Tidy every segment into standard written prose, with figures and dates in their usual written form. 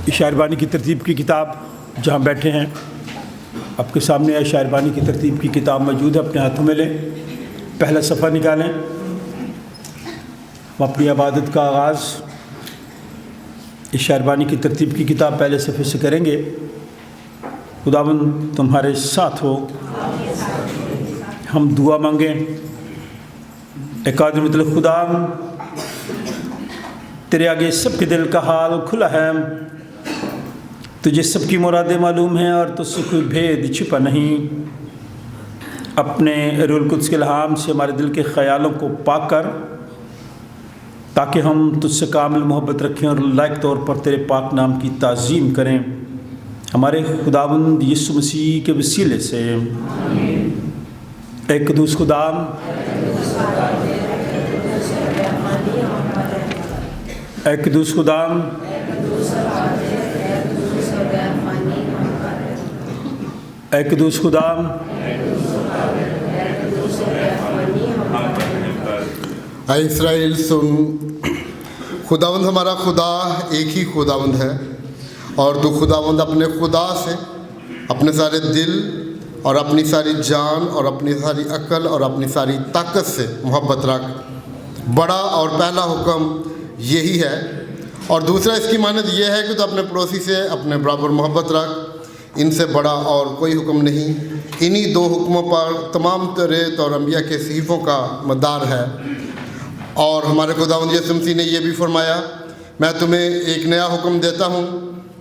शायरबानी की तरतीब की किताब जहाँ बैठे हैं आपके सामने शायरबानी की तरतीब की किताब मौजूद है, अपने हाथों में लें, पहला सफ़ा निकालें। हम अपनी इबादत का आगाज़ इस शायरबानी की तरतीब की किताब पहले सफ़े से करेंगे। खुदावंद तुम्हारे साथ हो। हम दुआ मांगें। कादिर मतलब खुदा, तेरे आगे सबके दिल का हाल खुला है, तुझे सबकी मुरादें मालूम हैं और तुझसे कोई भेद छिपा नहीं। अपने रूहुल कुद्स के इल्हाम से हमारे दिल के ख़यालों को पाक कर, ताकि हम तुझसे कामिल मोहब्बत रखें और लायक तौर पर तेरे पाक नाम की ताज़ीम करें, हमारे खुदावंद यीशु मसीह के वसीले से। एक कदूस खुदा, एक कदूस खुदा, एक कदूस खुदा, ऐ इस्राएल सुन, खुदावंद हमारा खुदा एक ही खुदावंद है, और तू खुदावंद अपने खुदा से अपने सारे दिल और अपनी सारी जान और अपनी सारी अक्ल और अपनी सारी ताकत से मोहब्बत रख। बड़ा और पहला हुक्म यही है, और दूसरा इसकी मानद यह है कि तू अपने पड़ोसी से अपने बराबर मोहब्बत रख। इनसे बड़ा और कोई हुक्म नहीं। इन्हीं दो हुक्मों पर तमाम तौरात और अंबिया के सहीफ़ों का मदार है। और हमारे खुदावंद यीशु मसीह ने यह भी फरमाया, मैं तुम्हें एक नया हुक्म देता हूँ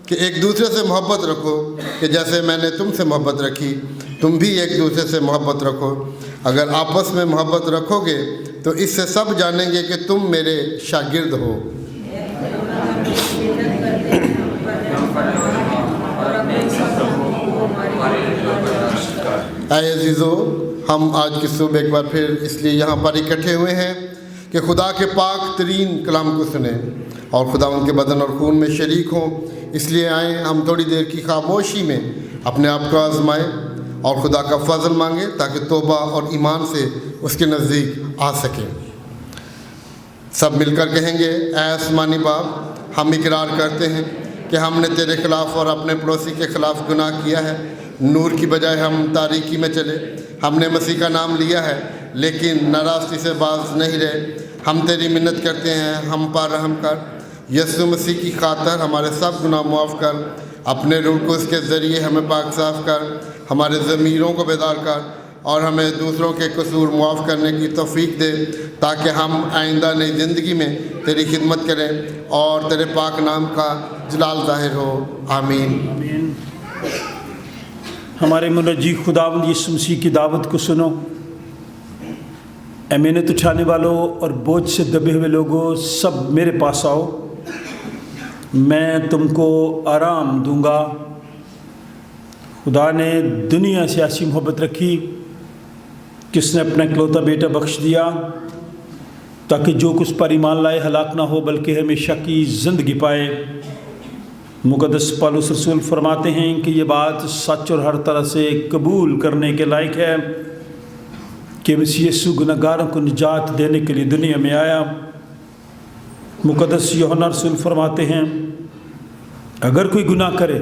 कि एक दूसरे से मोहब्बत रखो, कि जैसे मैंने तुमसे मोहब्बत रखी तुम भी एक दूसरे से मोहब्बत रखो। अगर आपस में मोहब्बत रखोगे तो इससे सब जानेंगे कि तुम मेरे शागिर्द हो। ऐ अजीज़ो, हम आज की सुबह एक बार फिर इसलिए यहाँ पर इकट्ठे हुए हैं कि खुदा के पाक तरीन कलाम को सुने और खुदा उनके बदन और खून में शरीक हों। इसलिए आए हम थोड़ी देर की खामोशी में अपने आप को आजमाएं और खुदा का फजल मांगे, ताकि तौबा और ईमान से उसके नज़दीक आ सकें। सब मिलकर कहेंगे, ऐ आसमानी बाप, हम इकरार करते हैं कि हमने तेरे खिलाफ़ और अपने पड़ोसी के ख़िलाफ़ गुनाह किया है। नूर की बजाय हम तारीकी में चले। हमने मसीह का नाम लिया है लेकिन नाराज़गी से बाज नहीं रहे। हम तेरी मिन्नत करते हैं, हम पर रहम कर। यीशु मसीह की खातर हमारे सब गुनाह माफ़ कर। अपने रूह को उसके ज़रिए हमें पाक साफ़ कर, हमारे ज़मीरों को बेदार कर और हमें दूसरों के कसूर मुआफ़ करने की तौफ़ीक दे, ताकि हम आइंदा नई ज़िंदगी में तेरी खिदमत करें और तेरे पाक नाम का जलाल ज़ाहिर हो। आमीन। हमारे मुनज्जी खुदावंद यीशु मसीह की दावत को सुनो। ऐ मेहनत उठाने वालों और बोझ से दबे हुए लोगों, सब मेरे पास आओ, मैं तुमको आराम दूंगा। खुदा ने दुनिया से ऐसी मोहब्बत रखी कि उसने अपना इकलौता बेटा बख्श दिया, ताकि जो कुछ पर ईमान लाए हलाक ना हो बल्कि हमेशा की ज़िंदगी पाए। मुक़द्दस पौलुस रसूल फरमाते हैं कि ये बात सच और हर तरह से कबूल करने के लायक है कि मसीह यीशु गुनहगारों को निजात देने के लिए दुनिया में आया। मुक़द्दस यूहन्ना रसूल फरमाते हैं, अगर कोई गुनाह करे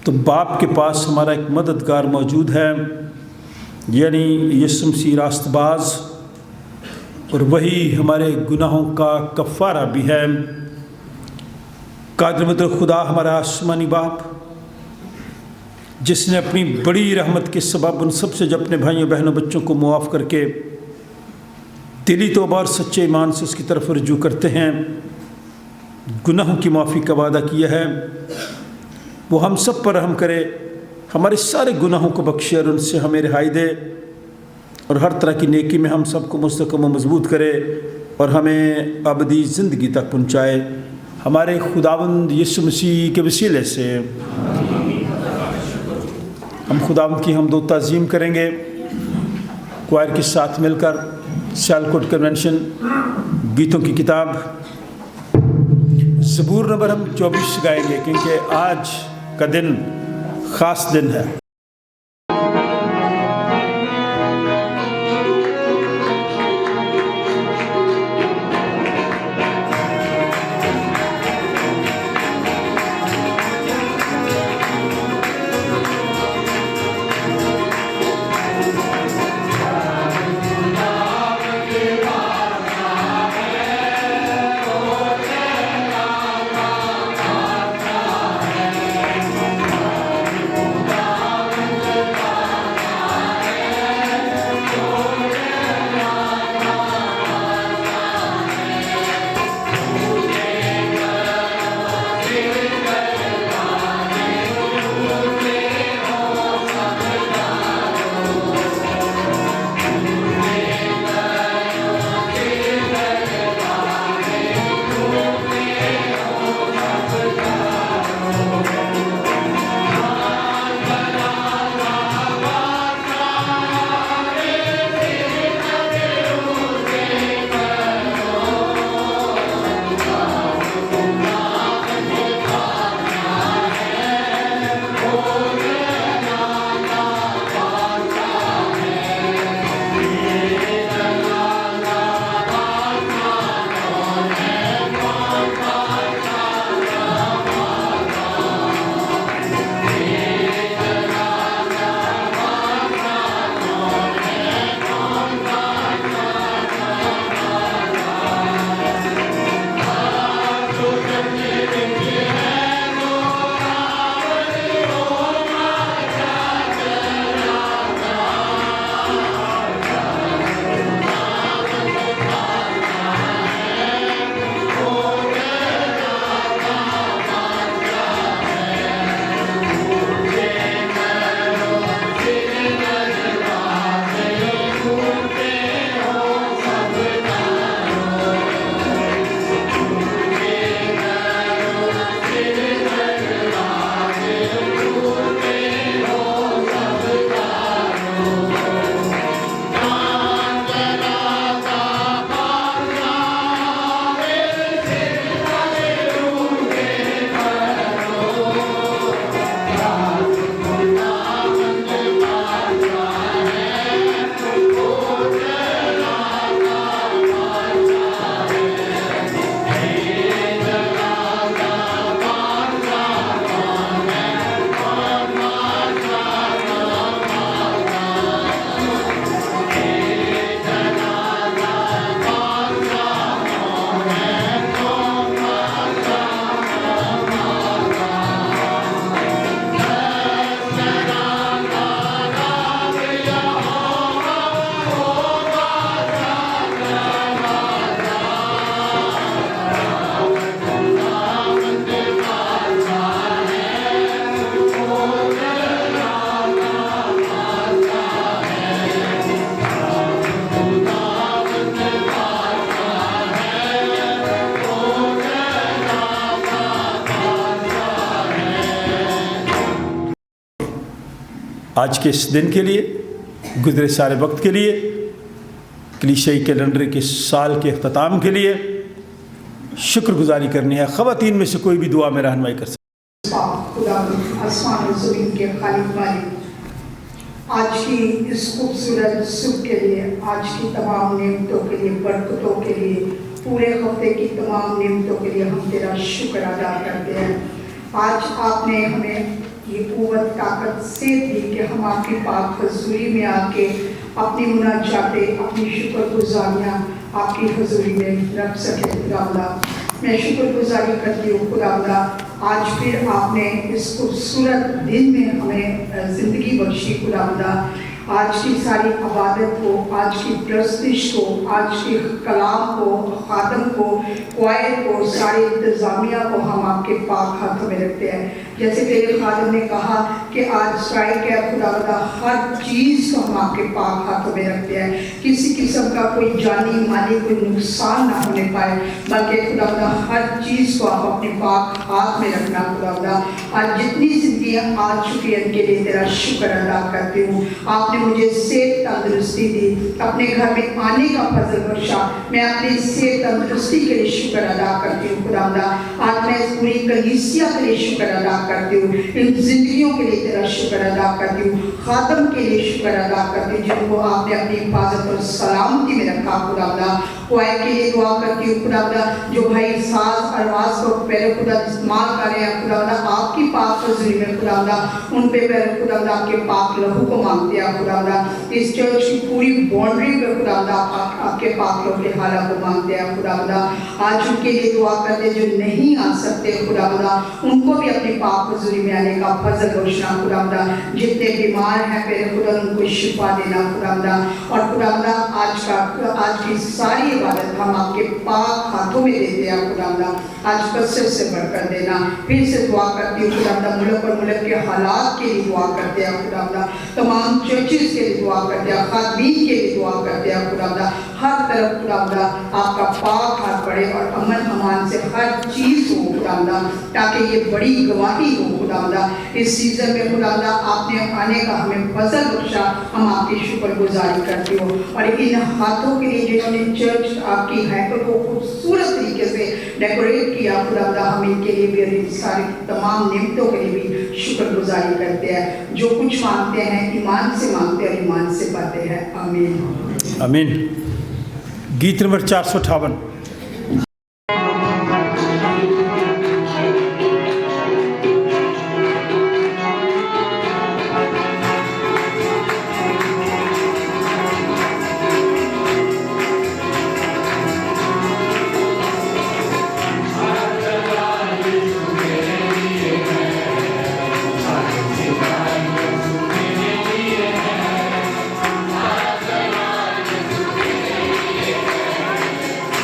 तो बाप के पास हमारा एक मददगार मौजूद है, यानी यीशु मसीह रास्तबाज, और वही हमारे गुनाहों का कफ़ारा भी है। कादिर मतलब खुदा हमारा आसमानी बाप, जिसने अपनी बड़ी रहमत के सबब उन सबसे जो अपने भाइयों बहनों बच्चों को मुआफ़ करके दिली तौबा और सच्चे ईमान से उसकी तरफ रुजू करते हैं, गुनाहों की माफ़ी का वादा किया है। वो हम सब पर रहम करे, हमारे सारे गुनाहों को बख्शे और उनसे हमें रिहाई दे, और हर तरह की नेकी में हम सबको मुस्तकम व मजबूत करे और हमें अबदी ज़िंदगी तक पहुँचाए, हमारे खुदावंद यीशु मसीह के वसीले से। हम खुदावंद की हमदो ताज़ीम करेंगे क्वायर के साथ मिलकर। सियालकोट कन्वेंशन गीतों की किताब ज़बूर नंबर हम 24 गाएंगे, क्योंकि आज का दिन ख़ास दिन है। आज के इस दिन के लिए, गुजरे सारे वक्त के लिए, कलीसियाई कैलेंडर के साल के अख्ताम के लिए शुक्रगुजारी करनी है। ख़वातीन में से कोई भी दुआ में रहनुमाई कर सकते। खुदा आसमान और ज़मीन के खालिक मालिक, आज की इस खूबसूरत सुबह के लिए, आज की तमाम नेमतों के लिए, बरकतों के लिए, पूरे हफ्ते की तमाम नेमतों के लिए हम तेरा शुक्र अदा करते हैं। आज आपने हमें ये कुव्वत ताकत से दी कि हम आपकी पाक हजूरी में आके अपनी मुनाजातें, अपनी शुक्रगुजारियाँ आपकी हजूरी में रख सके। खुदा मैं शुक्रगुजारी करती हूँ खुदा, आज फिर आपने इस खूबसूरत दिन में हमें ज़िंदगी बख्शी खुदा। आज की सारी इबादत को, आज की प्रस्तुश को, आज के कलाम को, खादम को, क्वायर को, सारे इंतज़ामिया को हम आपके पाक हाथों में रखते हैं। जैसे तेरे खादम ने कहा कि आज स्ट्राइक है खुदा, हर चीज़ को हम आपके पाक हाथों में रखते हैं। किसी किस्म का कोई जानी माली कोई नुकसान ना होने पाए, बल्कि खुदा हर चीज़ को आप अपने पाक हाथ में रखना खुदा। आज जितनी जिंदगियाँ आ चुकी हैं इनके लिए तेरा शुक्र अदा करती हूँ। आपने मुझे सेहत तंदुरुस्ती दी, अपने घर में आने का फजल बख्शा, मैं अपनी सेहत तंदुरुस्ती के लिए शुक्र अदा करती हूँ खुदा। आज मैं इस पूरी कलीसिया के लिए शुक्र अदा करती हूँ, इन जिंदगियों के लिए तेरा शुक्र अदा करती हूँ, खातम के लिए शुक्र अदा करती हूँ जिनको आपने अपनी हिफाजत और सलामती में रखा खुदा। क्वायर के लिए दुआ करती हूँ खुदा, जो भाई साज अरवाज को पहले खुदा इस्तेमाल कर रहे हैं खुदा, आपकी पाक हजूरी में खुदा उन पे पहले खुदा आपके पाक लहू को मांगते हैं खुदा। इस चर्च की पूरी बाउंड्री पे खुदा आपके पाक लहू के हाला को मांगते हैं खुदा। आज उनके लिए दुआ करते जो नहीं आ सकते खुदा, उनको भी अपनी पाक हजूरी में आने का फजल बख्शना खुदा। जितने बीमार हैं पहले खुदा उनको शिफा देना खुदा। और खुदा आज की सारी इबादत हम आपके पाक हाथों में देते हैं खुदा। आज कसरत से बढ़कर देना। फिर से दुआ करती हूँ खुदा, मुल्क और मुल्क के हालात के लिए दुआ करते हैं खुदा, तमाम चर्चेस के लिए दुआ करते हैं, खादमीन के लिए दुआ करते हैं खुदा। हर तरफ खुदा आपका पाक हाथ बढ़े और अमन अमान से हर चीज़ हो खुदा, ताकि ये बड़ी गवाही हो खुदा। इस सीजन में खुदा आपने आने का हमें फजल बख्शा, हम आपकी शुक्रगुजारी करते हो। और इन हाथों के लिए जिन्होंने चर्च आपकी हैकल को खूबसूरत तरीके से डेकोरेट किया खुदा, हम इनके लिए भी और इन सारी तमाम नेमतों के लिए भी शुक्रगुजारी करते हैं। जो कुछ मांगते हैं ईमान से मांगते हैं और ईमान से पाते हैं। आमीन आमीन। गीत नंबर 458।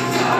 Hallelujah.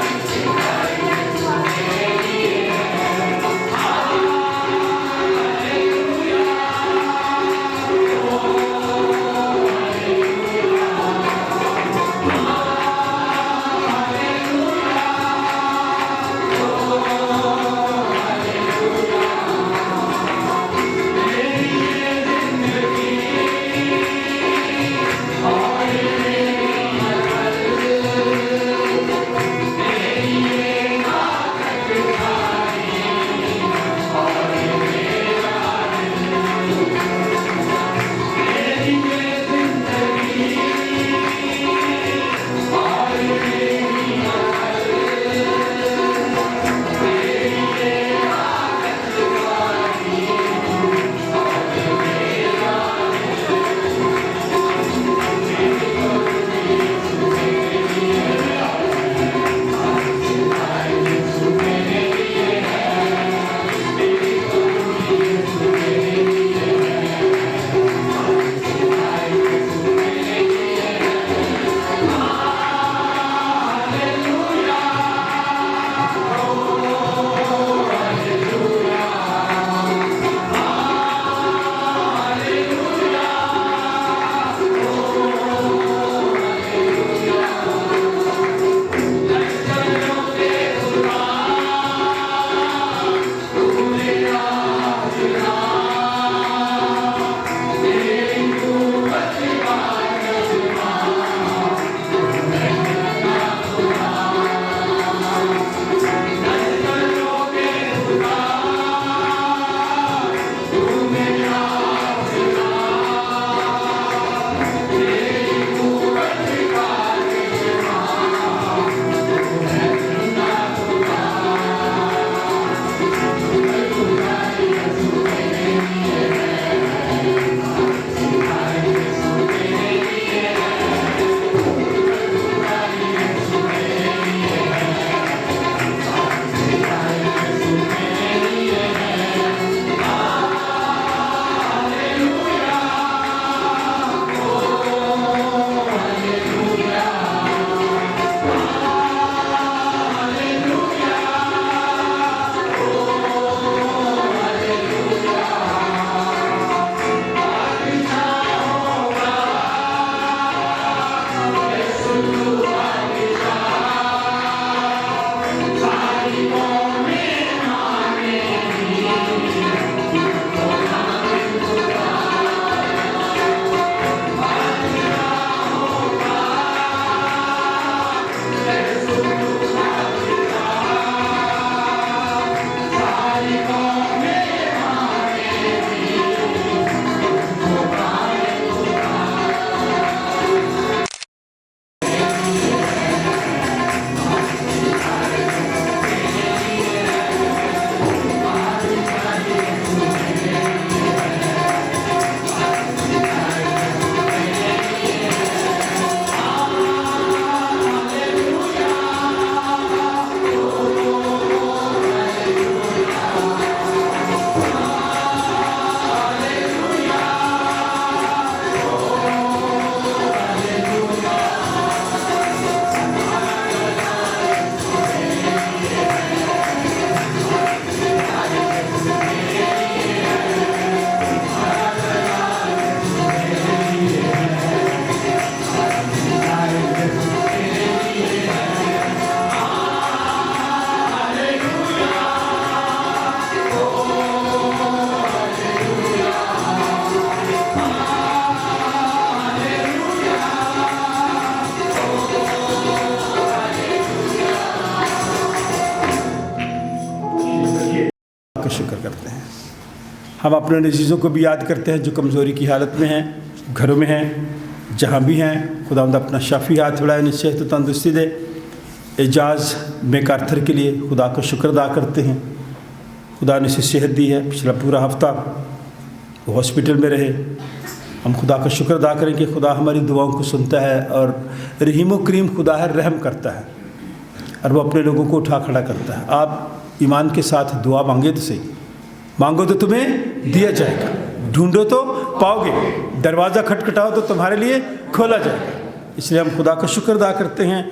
का शुक्र करते हैं। हम अपने अज़ीज़ों को भी याद करते हैं जो कमज़ोरी की हालत में हैं, घरों में हैं, जहाँ भी हैं। खुदावंद अपना शाफी हाथ बढ़ाए, उन्हें सेहत और तंदुरुस्ती दे। एजाज़ मैकार्थर के लिए खुदा का शुक्र अदा करते हैं। खुदा ने उसे सेहत दी है, पिछला पूरा हफ्ता वो हॉस्पिटल में रहे। हम खुदा का शुक्र अदा करें कि खुदा हमारी दुआओं को सुनता है और रहीम व करीम खुदा है, रहम करता है और वो अपने लोगों को उठा खड़ा करता है। आप ईमान के साथ दुआ मांगे तो सही, मांगो तो तुम्हें दिया जाएगा, ढूंढो तो पाओगे, दरवाज़ा खटखटाओ तो तुम्हारे लिए खोला जाएगा। इसलिए हम खुदा का शुक्र अदा करते हैं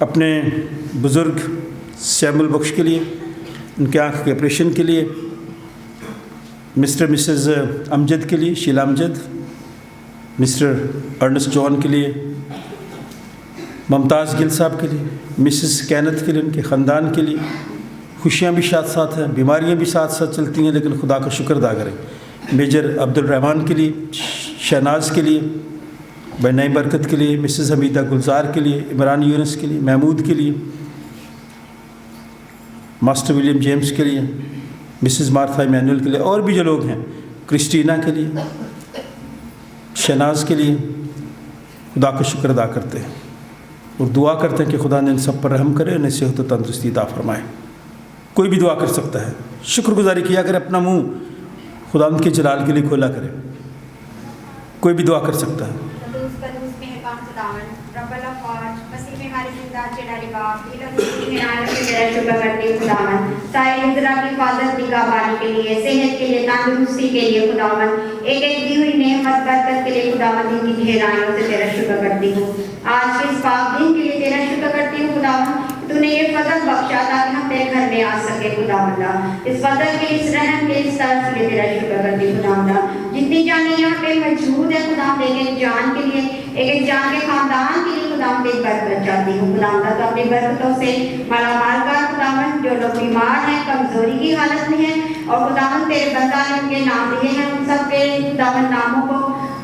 अपने बुज़ुर्ग सैमुअल बख्श के लिए, उनके आँख के ऑपरेशन के लिए, मिस्टर मिसेस अमजद के लिए, Sheela Amjad, Mr Ernest John के लिए, मुमताज़ गिल साहब के लिए, मिसेस कैनत के लिए, उनके ख़ानदान के लिए। खुशियाँ भी साथ साथ हैं, बीमारियाँ भी साथ साथ चलती हैं, लेकिन खुदा का शुक्र अदा करें। मेजर अब्दुल रहमान के लिए, शहनाज के लिए, बनई बरकत के लिए, मिसेस हमीदा गुलजार के लिए, इमरान यूनस के लिए, महमूद के लिए, मास्टर विलियम जेम्स के लिए, मिसेस मार्था इमैनुअल के लिए, और भी जो लोग हैं, क्रिस्टीना के लिए, शहनाज के लिए खुदा का शुक्र अदा करते हैं और दुआ करते हैं कि खुदा ने इन सब पर रहम करे, उन्हें सेहत और तंदुरुस्ती अता फरमाए। कोई भी दुआ कर सकता है, शुक्रगुजारी किया करे, अपना मुंह खुदा के जलाल के लिए खोला करे। कोई भी दुआ कर सकता है। निगाहबानी के लिए, सेहत के लिए, तंदुरुस्ती के लिए खुदावन, एक एक दी हुई नेमत बरकत के लिए खुदावन इनकी गहराइयों से तेरा शुक्र करती हूँ। आज के इस पाक दिन के लिए तेरा शुक्र करती हूँ खुदावन, तूने ये फजल बख्शा ताकि हम तेरे घर में आ सके खुदावंदा। इस फजल के, इस रहम के, इस तरह के लिए तेरा शुक्र करती हूँ खुदावंदा। जितनी जाने यहाँ पे मौजूद है खुदावंद, एक एक जान के लिए, एक एक जान के खानदान के लिए खुदावंद एक बरकत चाहती हूँ खुदावंदा। तो अपनी बरकतों से मालामाल कर खुदावंद, जो लोग बीमार हैं, कमजोरी की हालत में हैं, और खुदावंद तेरे बंदा ने उनके नाम दिए हैं, उन सब के खुदावंद नामों को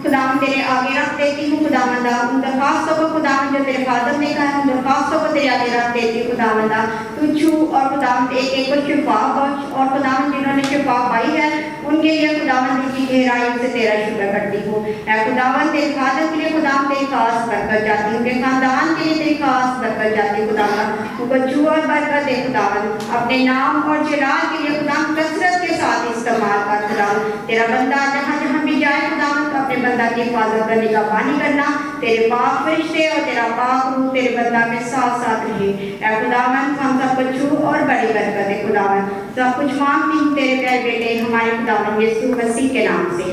खुदावंद तेरे आगे रख देती हूँ खुदावंदा। उन दरखास्तों को खुदावंद जो तेरे फादर ने कहा है, उन दरखास्तों को तेरे आगे रख देती हूँ खुदावंदा। तू छू और खुदावंद एक एक को शिफा बख्श, और खुदावंद जिन्होंने शिफा पाई है उनके लिए खुदावंद की गहराइयों से तेरा शुक्र करती हूँ। ऐ खुदावंद तेरे फादर के लिए खुदावंद तेरी खास बरकत जाती हूँ, उनके खानदान के लिए तेरी खास बरकत जाती है खुदावंद। उनको छू और बरकत दे खुदावंद, अपने नाम और जलाल के लिए खुदावंद कसरत के साथ इस्तेमाल कर खुदावंद। तेरा बंदा जहाँ जहाँ भी जाए खुदावंद, अपने बंदा की हिफाजत करने का पानी करना, तेरे पाक फरिश्ते और तेरा पाक रूह तेरे बंदा के साथ साथ रहे। ऐ खुदावंद हम सबको छू और बड़ी बरकत दे खुदावंद। सब कुछ मांगती हूँ तेरे प्यारे बेटे हमारे खुदावंद यीशु मसीह के नाम से,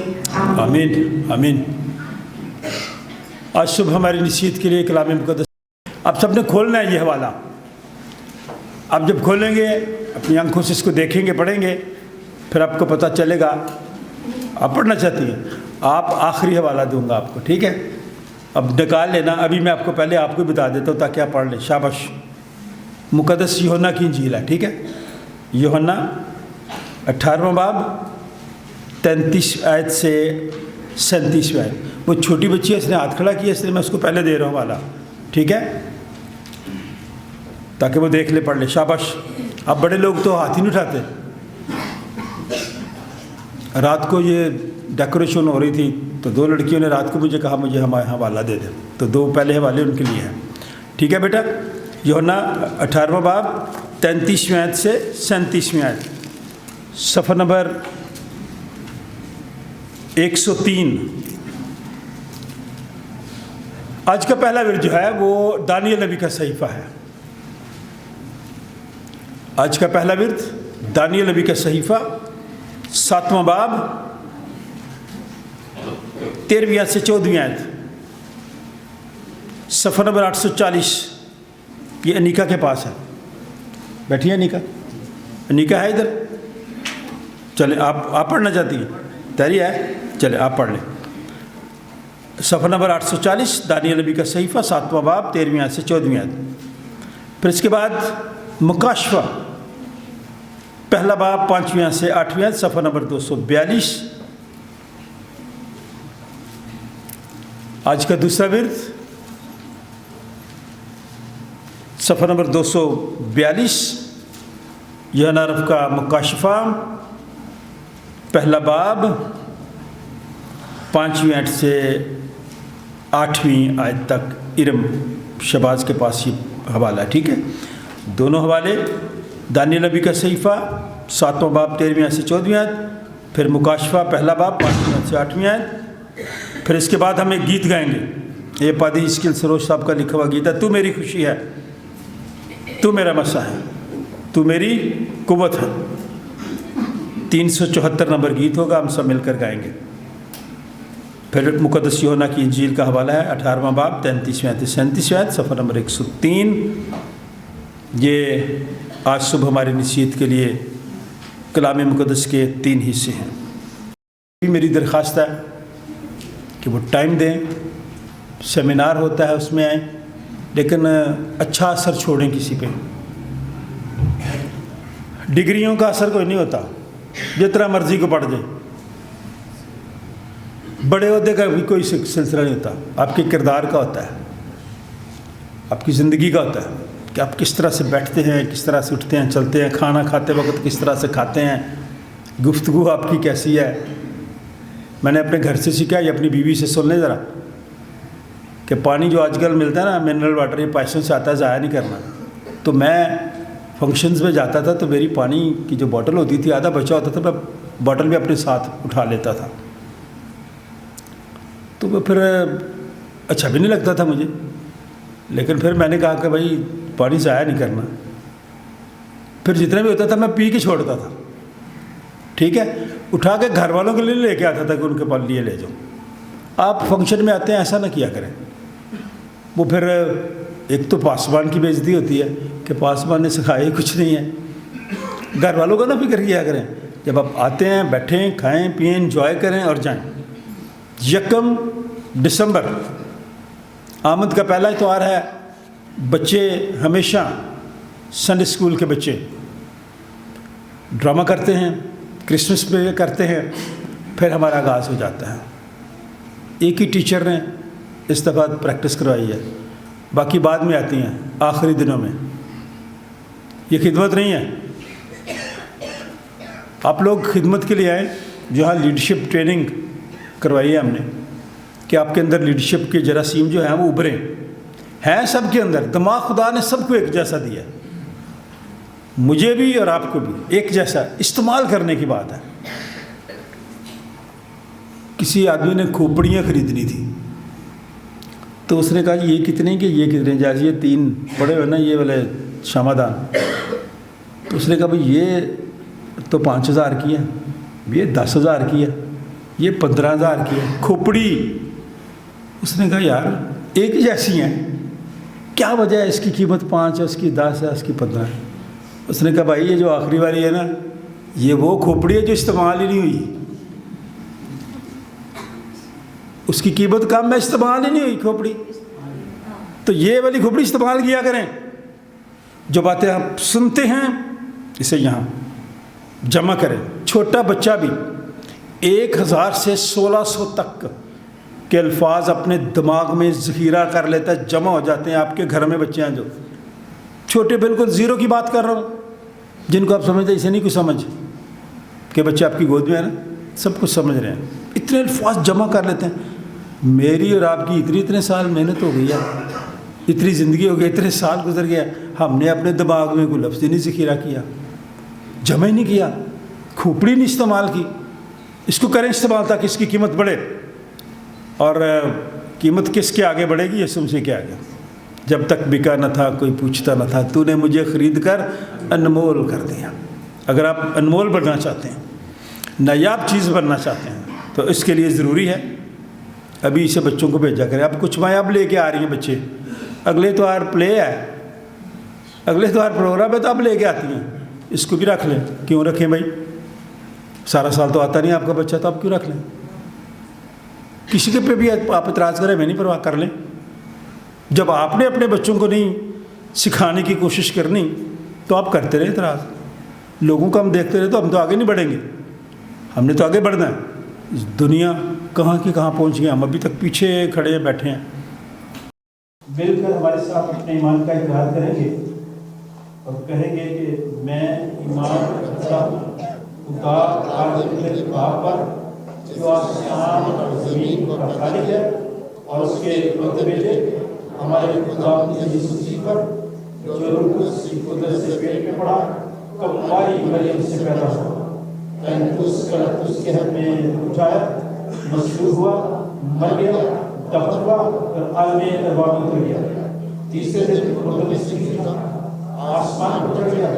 आमीन आमीन। आज सुबह हमारी नसीहत के लिए कलाम मुक़द्दस आप सबने खोलना है ये हवाला। आप जब खोलेंगे, अपनी आंखों से इसको देखेंगे, पढ़ेंगे, फिर आपको पता चलेगा। आप पढ़ना चाहती हैं, आप आखिरी हवाला दूंगा आपको, ठीक है? अब निकाल लेना, अभी मैं आपको पहले आपको बता देता हूँ ताकि आप पढ़ लें। शाबाश। मुक़द्दस यूहन्ना की इंजील है, ठीक है? यूहन्ना 18वां बाब 33 आयत से 37 आयत। वो छोटी बच्ची है, इसने हाथ खड़ा किया, इसलिए मैं उसको पहले दे रहा हूँ वाला, ठीक है? ताकि वो देख ले, पढ़ ले। शाबाश। अब बड़े लोग तो हाथ ही नहीं उठाते। रात को ये डेकोरेशन हो रही थी तो 2 लड़कियों ने रात को मुझे कहा मुझे हमारे हवाला दे दे, तो 2 पहले हवाले उनके लिए हैं, ठीक है बेटा? यूहन्ना 18वां बाब 33वें आयत से 37वें आयत, सफ़र नंबर 103। आज का पहला विर्द जो है वो दानियल नबी का सहीफ़ा है। आज का पहला विर्द दानियल नबी का सहीफ़ा 7वां बाब 13वीं आयत से 14वीं आयत, सफ़र नंबर 840। ये अनीका के पास है, बैठिए अनीका। अनीका है इधर? चले आप पढ़ना चाहती हैं? तैयारी है? चले आप पढ़ लें। सफ़र नंबर 840 दानियल नबी का सहीफ़ा 7वां बाब 13वीं आयत से 14वीं आयत। फिर इसके बाद मुकाशफा पहला बाब 5वीं आयत से 8वीं आयत, सफ़र नंबर 242। आज का दूसरा विर्द सफ़र नंबर 242 यूहन्ना का मुकाशफा पहला बाब 5वीं आयत से 8वीं आयत तक इरम शबाज के पास ये हवाला है, ठीक है। दोनों हवाले दानियल नबी का सहीफ़ा 7वां बाब 13वीं आयत से 14वीं आयत, फिर मुकाशफा पहला बाब 5वीं आयत से 8वीं आयत। फिर इसके बाद हम एक गीत गाएंगे, ये पादी इस्किल सरोज साहब का लिखा हुआ गीत है, तू मेरी खुशी है, तू मेरा मसा है, तू मेरी कुव्वत है। 374 नंबर गीत होगा, हम सब मिलकर गाएंगे। फिर मुक़द्दस यूहन्ना की इंजील का हवाला है 18वां बाब 33वीं आयत से 37वीं आयत, सफ़र नंबर 103। ये आज सुबह हमारी नसीहत के लिए कलाम मुक़द्दस के 3 हिस्से हैं। मेरी दरख्वास्त है कि वो टाइम दें, सेमिनार होता है उसमें आएँ, लेकिन अच्छा असर छोड़ें किसी पे। डिग्रियों का असर कोई नहीं होता, जितना मर्जी को पढ़ जाए। बड़े ओहदे का भी कोई सिलसिला नहीं होता, आपके किरदार का होता है, आपकी ज़िंदगी का होता है कि आप किस तरह से बैठते हैं, किस तरह से उठते हैं, चलते हैं, खाना खाते वक्त किस तरह से खाते हैं, गुफ्तगू आपकी कैसी है। मैंने अपने घर से सीखा, ये अपनी बीवी से सुन लें ज़रा, कि पानी जो आजकल मिलता है ना मिनरल वाटर, ये पैसों से आता है, ज़ाया नहीं करना। तो मैं फंक्शंस में जाता था तो मेरी पानी की जो बोतल होती थी, आधा बचा होता था, मैं बोतल भी अपने साथ उठा लेता था। तो वो फिर अच्छा भी नहीं लगता था मुझे, लेकिन फिर मैंने कहा कि भाई पानी ज़ाया नहीं करना। फिर जितना भी होता था मैं पी के छोड़ता था, ठीक है, उठा के घर वालों के लिए लेके आता था कि उनके पास लिए ले जाओ। आप फंक्शन में आते हैं, ऐसा ना किया करें। वो फिर एक तो पासवान की बेइज्जती होती है कि पासवान ने सिखाया ही कुछ नहीं है। घर वालों का ना फिक्र किया करें, जब आप आते हैं बैठें, खाएं पिएं, एंजॉय करें और जाएं। 1 दिसंबर आमद का पहला इतवार है। बच्चे हमेशा संडे स्कूल के बच्चे ड्रामा करते हैं, क्रिसमस पे करते हैं, फिर हमारा आगाज़ हो जाता है। एक ही टीचर ने इस दफ़ा प्रैक्टिस करवाई है, बाकी बाद में आती हैं आखिरी दिनों में। ये खिदमत नहीं है। आप लोग खिदमत के लिए आए, जहाँ लीडरशिप ट्रेनिंग करवाई है हमने कि आपके अंदर लीडरशिप के जरासीम जो हैं वो उभरें। हैं सबके अंदर, दिमाग खुदा ने सबको एक जैसा दिया, मुझे भी और आपको भी एक जैसा। इस्तेमाल करने की बात है। किसी आदमी ने खोपड़ियाँ खरीदनी थी, तो उसने कहा ये कितने के, ये कितने, जैसे ये 3 बड़े हो ना ये वाले शामादान। तो उसने कहा भाई ये तो 5000 की है, ये 10,000 की है, ये 15,000 की है खोपड़ी। उसने कहा यार एक ही जैसी हैं, क्या वजह है इसकी कीमत 5 है, उसकी 10 है, उसकी 15 है। उसने कहा भाई ये जो आखिरी वाली है ना, ये वो खोपड़ी है जो इस्तेमाल ही नहीं हुई, उसकी कीमत कम है, इस्तेमाल ही नहीं हुई खोपड़ी। तो ये वाली खोपड़ी इस्तेमाल किया करें। जो बातें आप सुनते हैं इसे यहाँ जमा करें। छोटा बच्चा भी 1000 से 1600 तक के अल्फाज अपने दिमाग में ज़ख़ीरा कर लेता है, जमा हो जाते हैं। आपके घर में बच्चे हैं जो छोटे, बिल्कुल ज़ीरो की बात कर रहा हूँ, जिनको आप समझते इसे नहीं कुछ समझ के बच्चे आपकी गोद में है ना, सब कुछ समझ रहे हैं, इतने अल्फाज जमा कर लेते हैं। मेरी और आपकी इतने साल मेहनत हो गई है, इतनी ज़िंदगी हो गई, इतने साल गुजर गया, हमने अपने दिमाग में कोई लफ्ज़ नहीं ज़ख़ीरा किया, जमा ही नहीं किया, खोपड़ी नहीं इस्तेमाल की। इसको करें इस्तेमाल ताकि इसकी कीमत बढ़े। और कीमत किसके आगे बढ़ेगी? यीशु मसीह के आगे। जब तक बिका न था कोई पूछता न था, तूने मुझे ख़रीद कर अनमोल कर दिया। अगर आप अनमोल बनना चाहते हैं, नायाब चीज़ बनना चाहते हैं, तो इसके लिए ज़रूरी है अभी इसे बच्चों को भेजा करें। अब कुछ माएँ अब लेके आ रही हैं बच्चे, अगले त्योहार प्ले है, अगले त्योहार प्रोग्राम है, तो अब लेके आती हैं, इसको भी रख लें। क्यों रखें भाई, सारा साल तो आता नहीं आपका बच्चा, तो आप क्यों रख लें? किसी के पे भी आप इतराज़ करें, मैं नहीं परवाह, कर लें। जब आपने अपने बच्चों को नहीं सिखाने की कोशिश करनी, तो आप करते रहे इतराज़। लोगों को हम देखते रहे तो हम तो आगे नहीं बढ़ेंगे। हमने तो आगे बढ़ना है। दुनिया कहाँ की कहाँ पहुँच गई, हम अभी तक पीछे खड़े बैठे हैं। मिलकर हमारे साथ अपने ईमान का इकरार करेंगे और कहेंगे कि मैं ईमान रखता हूँ खुदा खालिक बाप पर जो आसमान और ज़मीन का खालिक है और उसके इकलौते बेटे हमारे खुदा यीशु मसीह पर जो रूह कुद्स की कुदरत से पेट में पड़ा कमवारी मरियम से पैदा हुआ पैंतुस के हक में उठाया मशहूर हुआ मर गया दफन हुआ और आलमे अरबाब में उतर गया तीसरे दिन मुर्दों आसमान पर चढ़ गया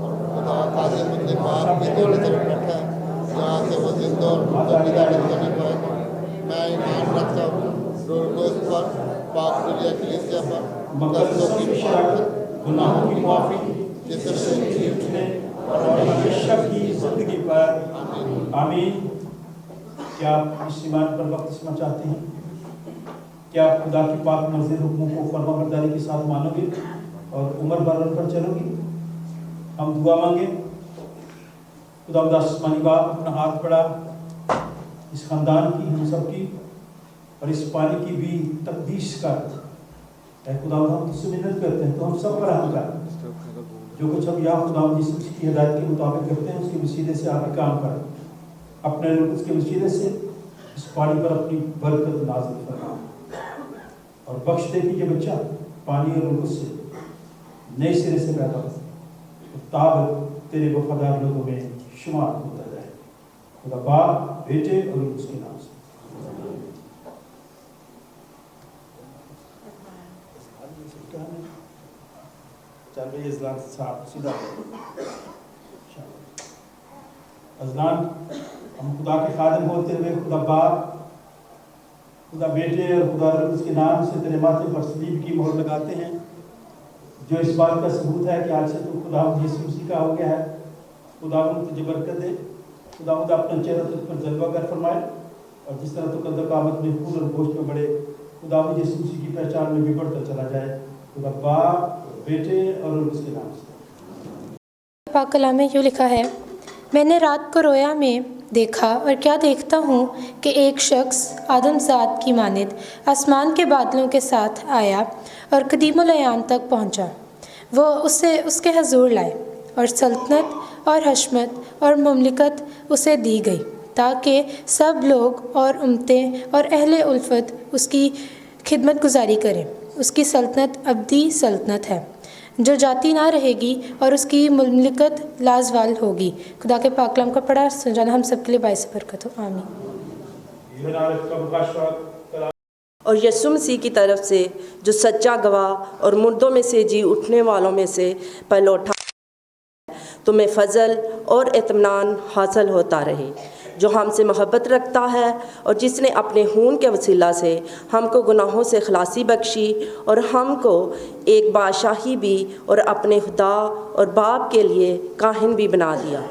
और खुदा काज़े मुद्दे बाप की दोनों तरफ बैठा जहाँ से वो जिंदा और मुर्दों की दाढ़ी करने पाएगा। मैं ईमान रखता हूँ रोज़ पर पाक दुनिया कलीसिया पर मुकद्दसों की शराकत गुनाहों की माफ़ी जिससे जी उठने और हमेशा की जिंदगी पर आमीन। क्या आप इस ईमान पर बपतिस्मा चाहते हैं? क्या आप खुदा की पाक मर्ज़ी हुक्मों को फरमाबरदारी के साथ मानोगे और उम्र भर उन पर चलोगे? हम दुआ मांगे। खुदा आसमानी बाप अपना हाथ बढ़ा इस खानदान की हम सब की और इस पानी की भी तकदीस कर। खुदा हम तुझसे मिन्नत करते हैं तो हम सब पर रहम कर। जो कुछ हम या खुदा यीशु मसीह की हिदायत के मुताबिक करते हैं उसके वसीले से आप ही काम करें। अपने उसके वसीले से इस पानी पर अपनी बरकत नाज़िल फरमा और बख्श दे कि ये बच्चा पानी और रुख से नए सिरे से पैदा हो ताब तेरे वफादार लोगों में शुमार होता जाए। खुदा बाप बेटे और उसके नाम से अज़लान हम खुदा के खादिम होते हुए खुदा बाप खुदा बेटे और खुदा उसके नाम से तेरे माथे पर सलीब की मोहर लगाते हैं जो इस बात का सबूत है कि आज से तू खुदा यीशु मसीह का हो गया है। खुदा तुझे बरकत दे। खुदा अपना चेहरा तुझ पर जलवा कर फरमाए और जिस तरह तू कदर कामत में फूल और गोश्त में बढ़े खुदा यीशु मसीह की पहचान में भी बढ़ता चला जाए। खुदा बाप बेटे और उसके नाम से। पाक कलाम में यूँ लिखा है, मैंने रात को रोया में देखा और क्या देखता हूँ कि एक शख्स आदमजात की मानिद आसमान के बादलों के साथ आया और कदीमुल अयाम तक पहुँचा। वो उसे उसके हजूर लाए और सल्तनत और हशमत और ममलिकत उसे दी गई ताकि सब लोग और उम्मतें और अहले उल्फत उसकी खिदमत गुजारी करें। उसकी सल्तनत अब्दी सल्तनत है जो जाती ना रहेगी और उसकी ममलिकत लाजवाल होगी। खुदा के पाक कलाम का पढ़ा सुनना हम सब के लिए बाइस बरकत हो। आमीन। और यीशु मसीह की तरफ से जो सच्चा गवाह और मुर्दों में से जी उठने वालों में से पलौठा तुम्हें फजल और इत्मीनान हासिल होता रहे, जो हमसे मोहब्बत रखता है और जिसने अपने खून के वसीला से हमको गुनाहों से खलासी बख्शी और हमको एक बादशाही भी और अपने खुदा और बाप के लिए काहिन भी बना दिया।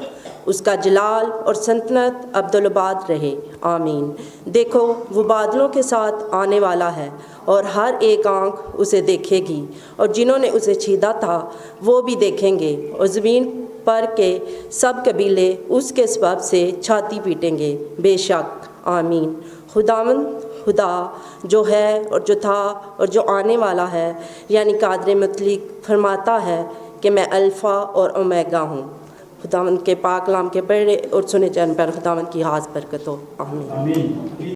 उसका जलाल और सल्तनत अब्दुलबाद रहे। आमीन। देखो वो बादलों के साथ आने वाला है और हर एक आँख उसे देखेगी और जिन्होंने उसे छीदा था वो भी देखेंगे और ज़मीन पर के सब कबीले उसके सबब से छाती पीटेंगे। बेशक। आमीन। खुदावंद खुदा जो है और जो था और जो आने वाला है यानी कादर मुतलक फरमाता है कि मैं अल्फ़ा और ओमेगा हूँ। खुदावंद के पाक कलाम के पढ़े और सुने जाने पर खुदावंद की हाज़ बरकत हो। आमीन।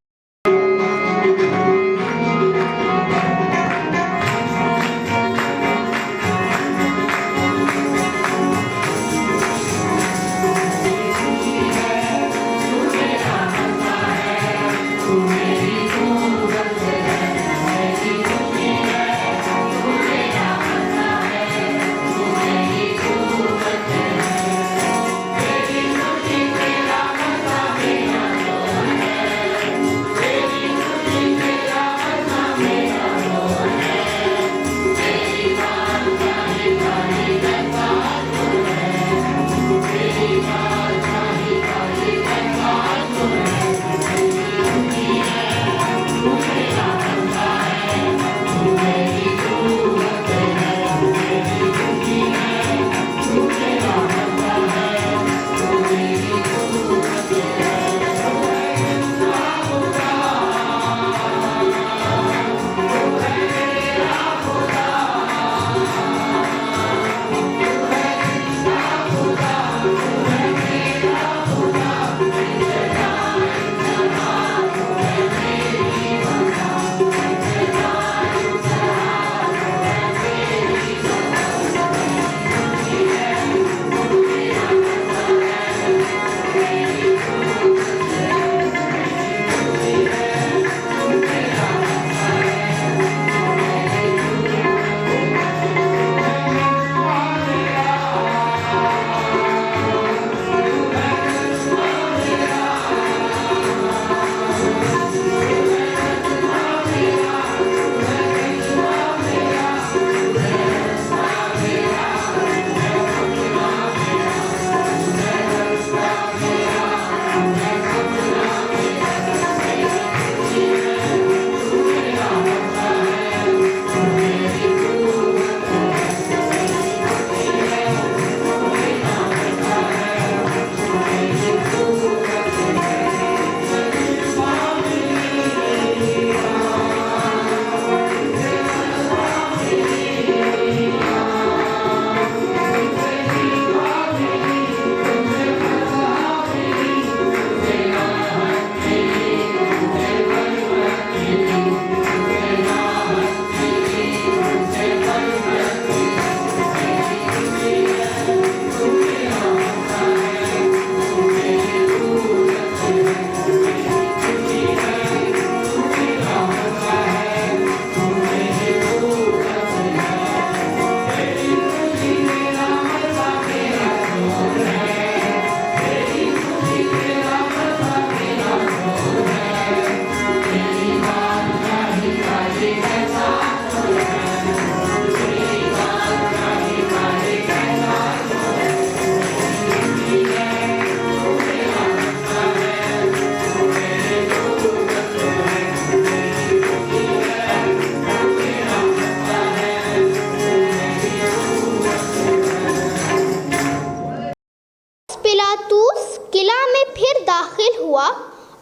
पिलातूस किला में फिर दाखिल हुआ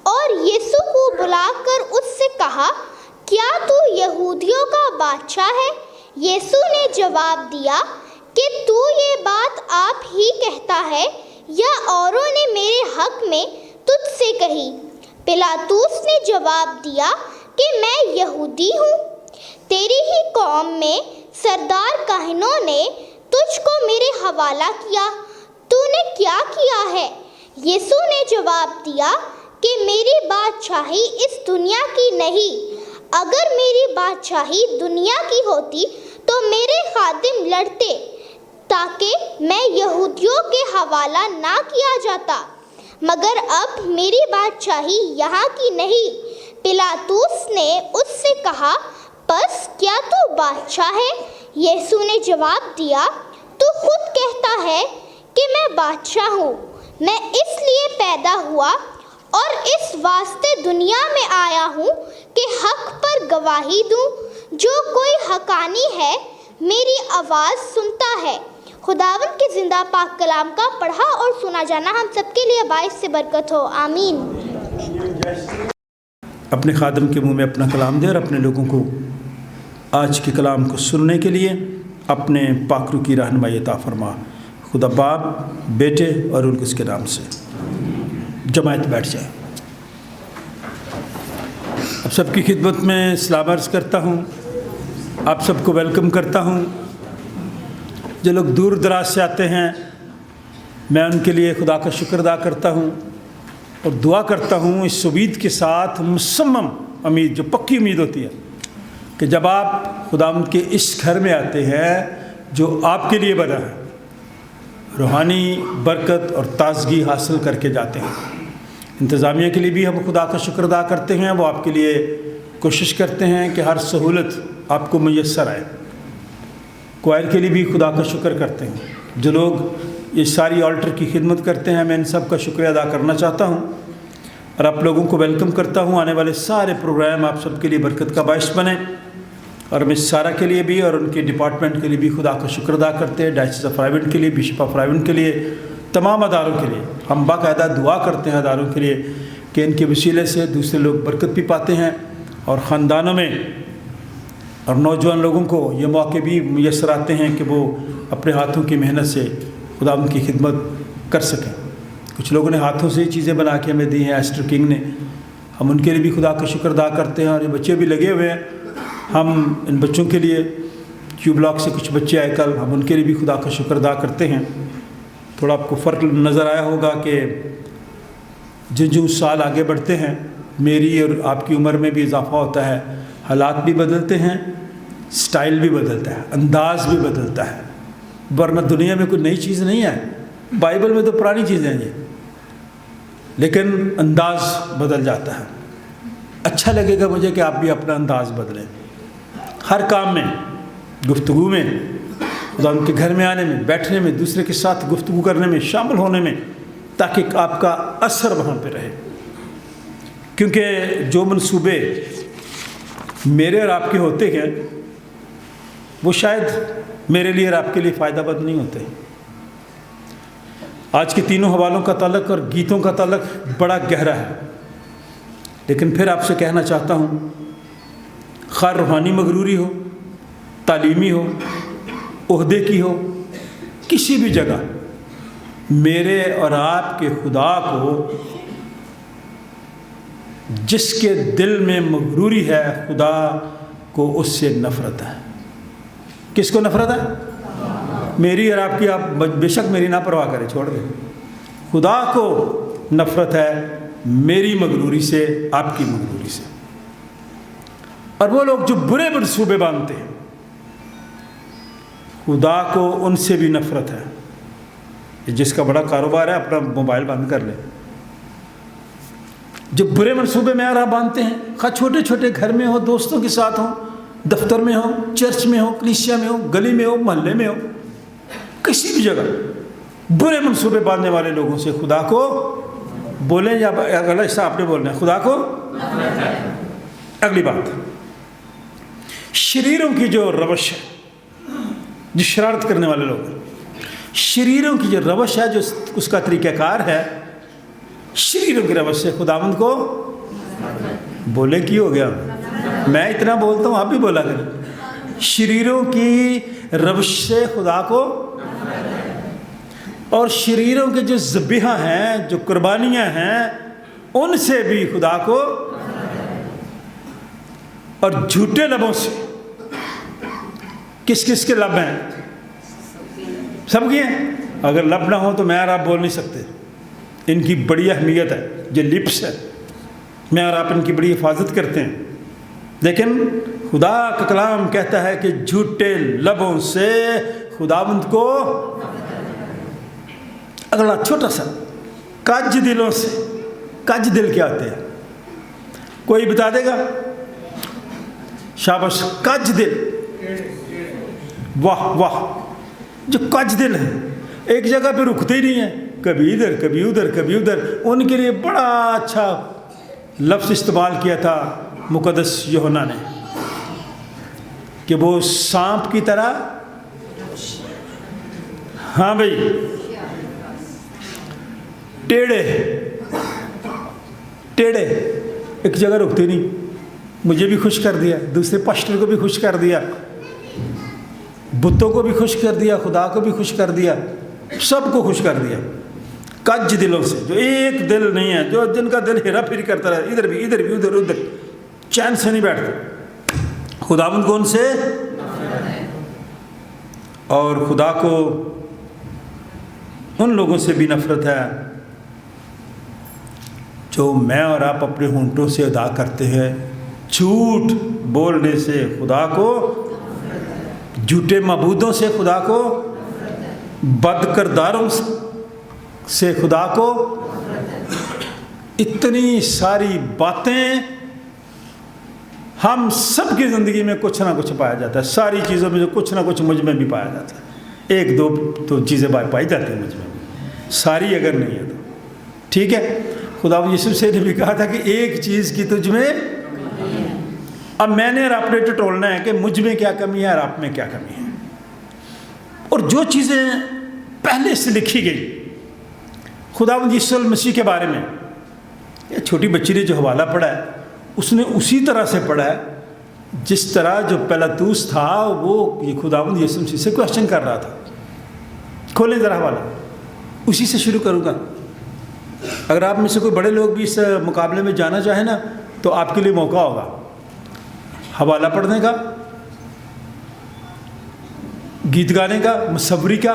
और यीशु को बुलाकर उससे कहा, क्या तू यहूदियों का बादशाह है? यीशु ने जवाब दिया कि तू ये बात आप ही कहता है या औरों ने मेरे हक में तुझसे कही? पिलातूस ने जवाब दिया कि मैं यहूदी हूँ। तेरी ही कौम में सरदार काहनों ने तुझको मेरे हवाला किया। तूने क्या किया है? यीशु ने जवाब दिया कि मेरी बादशाही इस दुनिया की नहीं। अगर मेरी बादशाही दुनिया की होती तो मेरे खादिम लड़ते ताकि मैं यहूदियों के हवाला ना किया जाता, मगर अब मेरी बादशाही यहाँ की नहीं। पिलातूस ने उससे कहा, बस क्या तू बादशाह है? यीशु ने जवाब दिया, तू खुद कहता है कि मैं बादशाह हूँ। मैं इसलिए पैदा हुआ और इस वास्ते दुनिया में आया हूँ कि हक पर गवाही दूँ। जो कोई हकानी है मेरी आवाज़ सुनता है। खुदावंद के ज़िंदा पाक कलाम का पढ़ा और सुना जाना हम सबके लिए बाइस से बरकत हो। आमीन। अपने खादम के मुंह में अपना कलाम दे और अपने लोगों को आज के कलाम को सुनने के लिए अपने पाकरू की रहनुमाई अता फरमा। खुदा बाप, बेटे और उनके उसके नाम से। जमायत बैठ जाए। अब सबकी खिदमत में सलाम अर्ज़ करता हूँ। आप सबको वेलकम करता हूँ। जो लोग दूर दराज से आते हैं, मैं उनके लिए खुदा का शुक्र अदा करता हूँ और दुआ करता हूँ इस उम्मीद के साथ, मुसम्मम उम्मीद, जो पक्की उम्मीद होती है कि जब आप खुदावंद के इस घर में आते हैं जो आपके लिए बना है, रूहानी बरकत और ताज़गी हासिल करके जाते हैं। इंतज़ामिया के लिए भी हम खुदा का शुक्र अदा करते हैं। वो आपके लिए कोशिश करते हैं कि हर सहूलत आपको मुयस्सर आए। क्वायर के लिए भी खुदा का शुक्र करते हैं। जो लोग ये सारी ऑल्टर की खिदमत करते हैं, मैं इन सब का शुक्रिया अदा करना चाहता हूँ और आप लोगों को वेलकम करता हूँ। आने वाले सारे प्रोग्राम आप सबके लिए बरकत का बाइस बने और मिस सारा के लिए भी और उनके डिपार्टमेंट के लिए भी खुदा का शुक्र अदा करते हैं। डायसिस ऑफ रायबंड के लिए, बिशप ऑफ रायबंड के लिए, तमाम अदारों के लिए हम बाकायदा दुआ करते हैं अदारों के लिए कि इनके वसीले से दूसरे लोग बरकत भी पाते हैं और ख़ानदानों में और नौजवान लोगों को ये मौके भी मुयस्सर आते हैं कि वो अपने हाथों की मेहनत से खुदा उनकी खिदमत कर सकें। कुछ लोगों ने हाथों से ही चीज़ें बना के हमें दी हैं, एस्टर किंग ने। हम उनके लिए भी खुदा का शुक्र अदा करते हैं और ये बच्चे भी लगे हुए हैं। हम इन बच्चों के लिए, क्यू ब्लॉक से कुछ बच्चे आए कल, हम उनके लिए भी खुदा का शुक्र अदा करते हैं। थोड़ा आपको फ़र्क नज़र आया होगा कि जो साल आगे बढ़ते हैं, मेरी और आपकी उम्र में भी इजाफा होता है, हालात भी बदलते हैं, स्टाइल भी बदलता है, अंदाज़ भी बदलता है। वरना दुनिया में कोई नई चीज़ नहीं है। बाइबल में तो पुरानी चीज़ें हैं ये, लेकिन अंदाज़ बदल जाता है। अच्छा लगेगा मुझे कि आप भी अपना अंदाज़ बदलें हर काम में, गुफ्तगू में, खुदा उनके घर में आने में, बैठने में, दूसरे के साथ गुफ्तगू करने में, शामिल होने में, ताकि आपका असर वहाँ पे रहे। क्योंकि जो मंसूबे मेरे और आपके होते हैं वो शायद मेरे लिए और आपके लिए फ़ायदामंद नहीं होते। आज के तीनों हवालों का ताल्लुक़ और गीतों का ताल्लुक़ बड़ा गहरा है, लेकिन फिर आपसे कहना चाहता हूँ, खैर रूहानी मगरूरी हो, तालीमी हो, ओहदे की हो, किसी भी जगह मेरे और आपके खुदा को, जिसके दिल में मगरूरी है, खुदा को उससे नफ़रत है। किसको नफ़रत है? मेरी और आपकी, आप बेशक मेरी ना परवाह करें, छोड़ दें। खुदा को नफ़रत है मेरी मगरूरी से, आपकी मगरूरी से। और वो लोग जो बुरे मंसूबे बांधते हैं, खुदा को उनसे भी नफ़रत है। जिसका बड़ा कारोबार है अपना मोबाइल बंद कर ले। जो बुरे मंसूबे में आप बांधते हैं, खा छोटे छोटे घर में हो, दोस्तों के साथ हो, दफ्तर में हो, चर्च में हो, कलीसिया में हो, गली में हो, मोहल्ले में हो, किसी भी जगह बुरे मंसूबे बांधने वाले लोगों से खुदा को बोलें या गलत हिस्सा आपने बोलना है, खुदा को। अगली बात, शरीरों की जो रवश है, जो शरारत करने वाले लोग हैं, शरीरों की जो रवश है, जो उसका तरीक़ाकार है, शरीरों की रवश से खुदावंद को बोले की हो गया। मैं इतना बोलता हूँ, आप भी बोला करें। शरीरों की रवश से खुदा को, और शरीरों के जो ज़बीहा हैं, जो कुर्बानियाँ हैं, उनसे भी खुदा को, और झूठे लबों से। किस किस के लब हैं? सबके हैं। अगर लब ना हो तो मैं और आप बोल नहीं सकते। इनकी बड़ी अहमियत है, जो लिप्स है, मैं और आप इनकी बड़ी हिफाजत करते हैं। लेकिन खुदा का कलाम कहता है कि झूठे लबों से खुदावंद को, अगला छोटा सा, कज दिलों से। कज दिल क्या होते हैं? कोई बता देगा? शाबाश, कज दिल। वाह वाह, जो कज दिल है, एक जगह पे रुकते ही नहीं है, कभी इधर कभी उधर कभी उधर। उनके लिए बड़ा अच्छा लफ्ज़ इस्तेमाल किया था मुक़द्दस यूहन्ना ने, कि वो सांप की तरह, हाँ भाई, टेढ़े टेढ़े, एक जगह रुकते नहीं। मुझे भी खुश कर दिया, दूसरे पास्टर को भी खुश कर दिया, बुतों को भी खुश कर दिया, खुदा को भी खुश कर दिया, सबको खुश कर दिया। कज दिलों से, जो एक दिल नहीं है, जो जिनका दिल हेरा फेरी करता रहे, इधर भी उधर उधर, चैन से नहीं बैठते। खुदावंद को उनसे, और खुदा को उन लोगों से भी नफरत है जो मैं और आप अपने होंठों से अदा करते हैं झूठ बोलने से खुदा को, झूठे मबूदों से खुदा को, बदकिरदारों से खुदा को। इतनी सारी बातें हम सब की ज़िंदगी में कुछ ना कुछ पाया जाता है। सारी चीज़ों में जो कुछ ना कुछ मुझ में भी पाया जाता है। एक दो तो चीज़ें पाई जाती हैं मुझ में, सारी अगर नहीं है तो ठीक है। खुदा यीशु से ने भी कहा था कि एक चीज़ की तुझ में, अब मैंने और आपने टटोलना है कि मुझ में क्या कमी है और आप में क्या कमी है। और जो चीज़ें पहले से लिखी गई खुदावंद यीशु मसीह के बारे में, ये छोटी बच्ची ने जो हवाला पढ़ा है उसने उसी तरह से पढ़ा है जिस तरह जो पिलातुस था वो ये खुदावंद यीशु मसीह से क्वेश्चन कर रहा था। खोलें ज़रा हवाला, उसी से शुरू करूँगा। अगर आप में से कोई बड़े लोग भी इस मुकाबले में जाना चाहें ना तो आपके लिए मौका होगा हवाला पढ़ने का, गीत गाने का, मुसव्वरी का।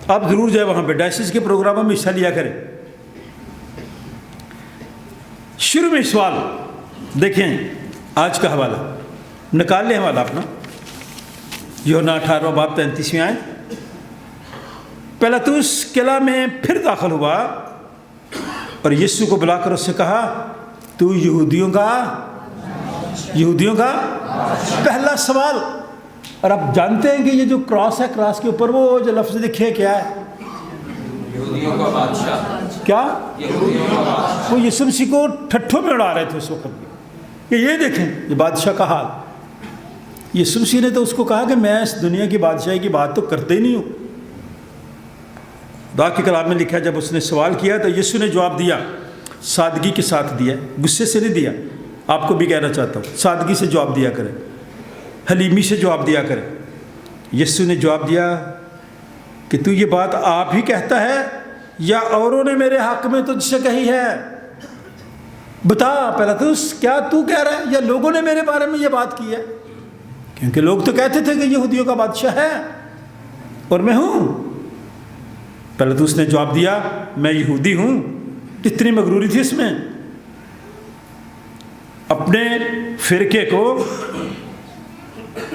आप ज़रूर जाए वहाँ पे, डायसिस के प्रोग्रामों में हिस्सा लिया करें। शुरू में सवाल देखें, आज का हवाला निकाल लें, हवाला अपना यूहन्ना 18 बाब 33 आए। पिलातुस किला में फिर दाखिल हुआ और यीशु को बुलाकर उससे कहा, तू यहूदियों का पहला सवाल। और आप जानते हैं कि ये जो क्रॉस है, क्रॉस के ऊपर वो जो लफ्ज़ लिखे क्या है? यहूदियों का बादशाह। क्या? यहूदियों का बादशाह। वो यीशु मसीह को ठट्ठों में उड़ा रहे थे उस वक्त भी कि ये देखें ये बादशाह का हाल। यीशु मसीह ने तो उसको कहा कि मैं इस दुनिया की बादशाही की बात तो करते ही नहीं हूँ। खुदा के कलाम में लिखा है, जब उसने सवाल किया तो यीशु ने जवाब दिया, सादगी के साथ दिया, गुस्से से नहीं दिया। आपको भी कहना चाहता हूँ, सादगी से जवाब दिया करें, हलीमी से जवाब दिया करें। यीशु ने जवाब दिया कि तू ये बात आप ही कहता है या औरों ने मेरे हक़ में तुझसे कही है? बता पिलातुस, क्या तू कह रहा है या लोगों ने मेरे बारे में ये बात की है? क्योंकि लोग तो कहते थे कि यहूदियों का बादशाह है। और मैं हूँ? पहले तो उसने जवाब दिया मैं यहूदी हूँ। इतनी मगरूरी थी इसमें, अपने फिरके को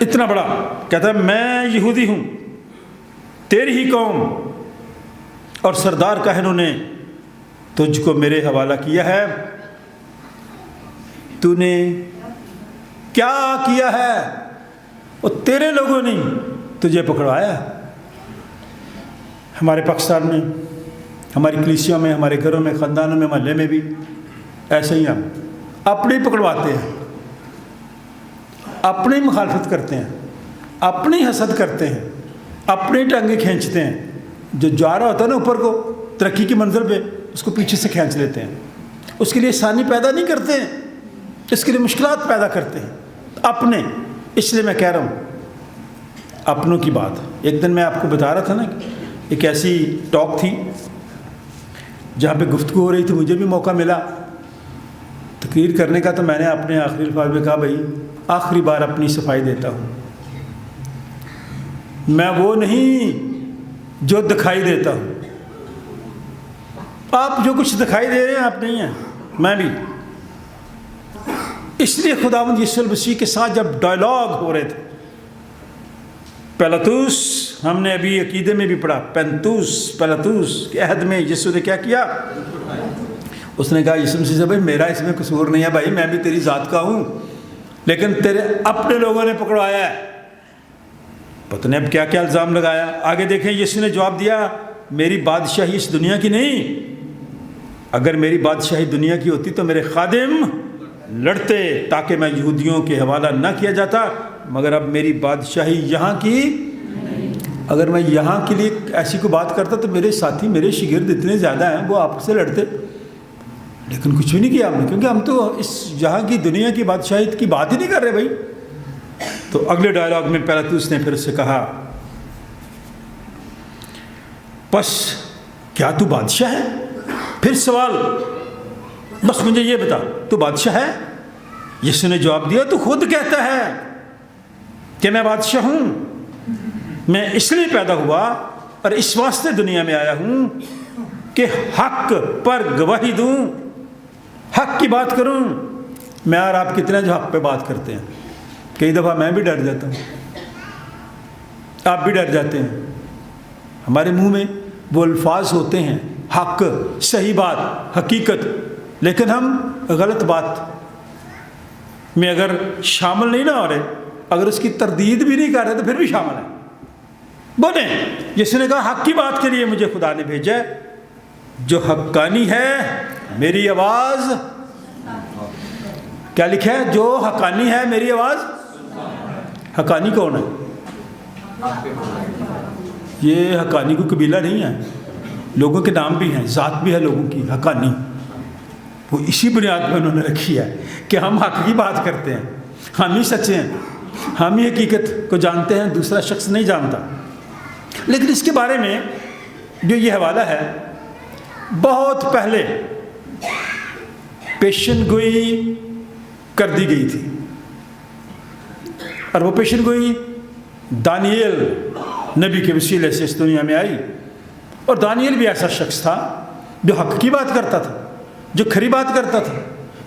इतना बड़ा, कहता है मैं यहूदी हूँ, तेरी ही कौम और सरदार कहनों ने तुझको मेरे हवाला किया है। तूने क्या किया है? और तेरे लोगों ने तुझे पकड़वाया। हमारे पाकिस्तान में, हमारी कलीसियों में, हमारे घरों में, ख़ानदानों में, महल्ले में भी ऐसे ही हम अपने ही पकड़वाते हैं, अपनी ही मुखालफत करते हैं, अपनी हसद करते हैं, अपनी टांगे खींचते हैं। जो जा रहा होता है ना ऊपर को तरक्की की मंजिल पे, उसको पीछे से खींच लेते हैं। उसके लिए आसानी पैदा नहीं करते हैं, इसके लिए मुश्किलात पैदा करते हैं अपने। इसलिए मैं कह रहा हूँ अपनों की बात। एक दिन मैं आपको बता रहा था ना, एक ऐसी टॉक थी जहाँ पे गुफ्तगू हो रही थी, मुझे भी मौका मिला तकरीर करने का। तो मैंने अपने आखिरी अल्फाज में कहा भाई आखिरी बार अपनी सफाई देता हूँ, मैं वो नहीं जो दिखाई देता हूँ। आप जो कुछ दिखाई दे रहे हैं आप नहीं हैं, मैं भी। इसलिए खुदावंद यीशु मसीह के साथ जब डायलॉग हो रहे थे, पेलातुस, हमने अभी अकीदे में भी पढ़ा, पेलातुस के अहद में यीशु ने क्या किया? उसने कहा यीशु मसीह से भाई मेरा इसमें कसूर नहीं है भाई, मैं भी तेरी ज़ात का हूँ, लेकिन तेरे अपने लोगों ने पकड़वाया है। पता नहीं अब क्या क्या इल्ज़ाम लगाया। आगे देखें, यीशु ने जवाब दिया मेरी बादशाही इस दुनिया की नहीं, अगर मेरी बादशाही दुनिया की होती तो मेरे खादिम लड़ते ताकि मैं यहूदियों के हवाला ना किया जाता, मगर अब मेरी बादशाही यहाँ की। अगर मैं यहाँ के लिए ऐसी कोई बात करता तो मेरे साथी, मेरे शिगिर्द इतने ज़्यादा हैं, वो आपस से लड़ते, लेकिन कुछ भी नहीं किया हमने, क्योंकि हम तो इस यहाँ की दुनिया की बादशाही की बात ही नहीं कर रहे भाई। तो अगले डायलॉग में पेलातुस ने फिर उससे कहा बस क्या तू बादशाह है? फिर सवाल, बस मुझे ये बता तू बादशाह है? यीशु ने जवाब दिया तू खुद कहता है कि मैं बादशाह हूँ, मैं इसलिए पैदा हुआ और इस वास्ते दुनिया में आया हूँ कि हक पर गवाही दूँ, हक की बात करूँ। मैं और आप कितने जो हक पे बात करते हैं, कई दफ़ा मैं भी डर जाता हूँ, आप भी डर जाते हैं। हमारे मुंह में वो अल्फाज होते हैं हक, सही बात, हकीकत, लेकिन हम गलत बात में अगर शामिल नहीं ना हो रहे, अगर उसकी तरदीद भी नहीं कर रहे तो फिर भी शामिल है। बोले जिसने कहा हक की बात के लिए मुझे खुदा ने भेजा है, जो हक्कानी है मेरी आवाज़, क्या लिखा है? जो हक्कानी है मेरी आवाज़। हक्कानी कौन है? ये हक्कानी को कबीला नहीं है, लोगों के नाम भी हैं, ज़ात भी है लोगों की हक्कानी। वो इसी बुनियाद पर उन्होंने रखी है कि हम हक की बात करते हैं, हम ही सच्चे हैं, हम ही हकीकत को जानते हैं, दूसरा शख्स नहीं जानता। लेकिन इसके बारे में जो ये हवाला है, बहुत पहले पेशन गोई कर दी गई थी, और वो पेशन गोई दानियल नबी के वसीले से इस दुनिया में आई। और दानियल भी ऐसा शख्स था जो हक की बात करता था, जो खरी बात करता था,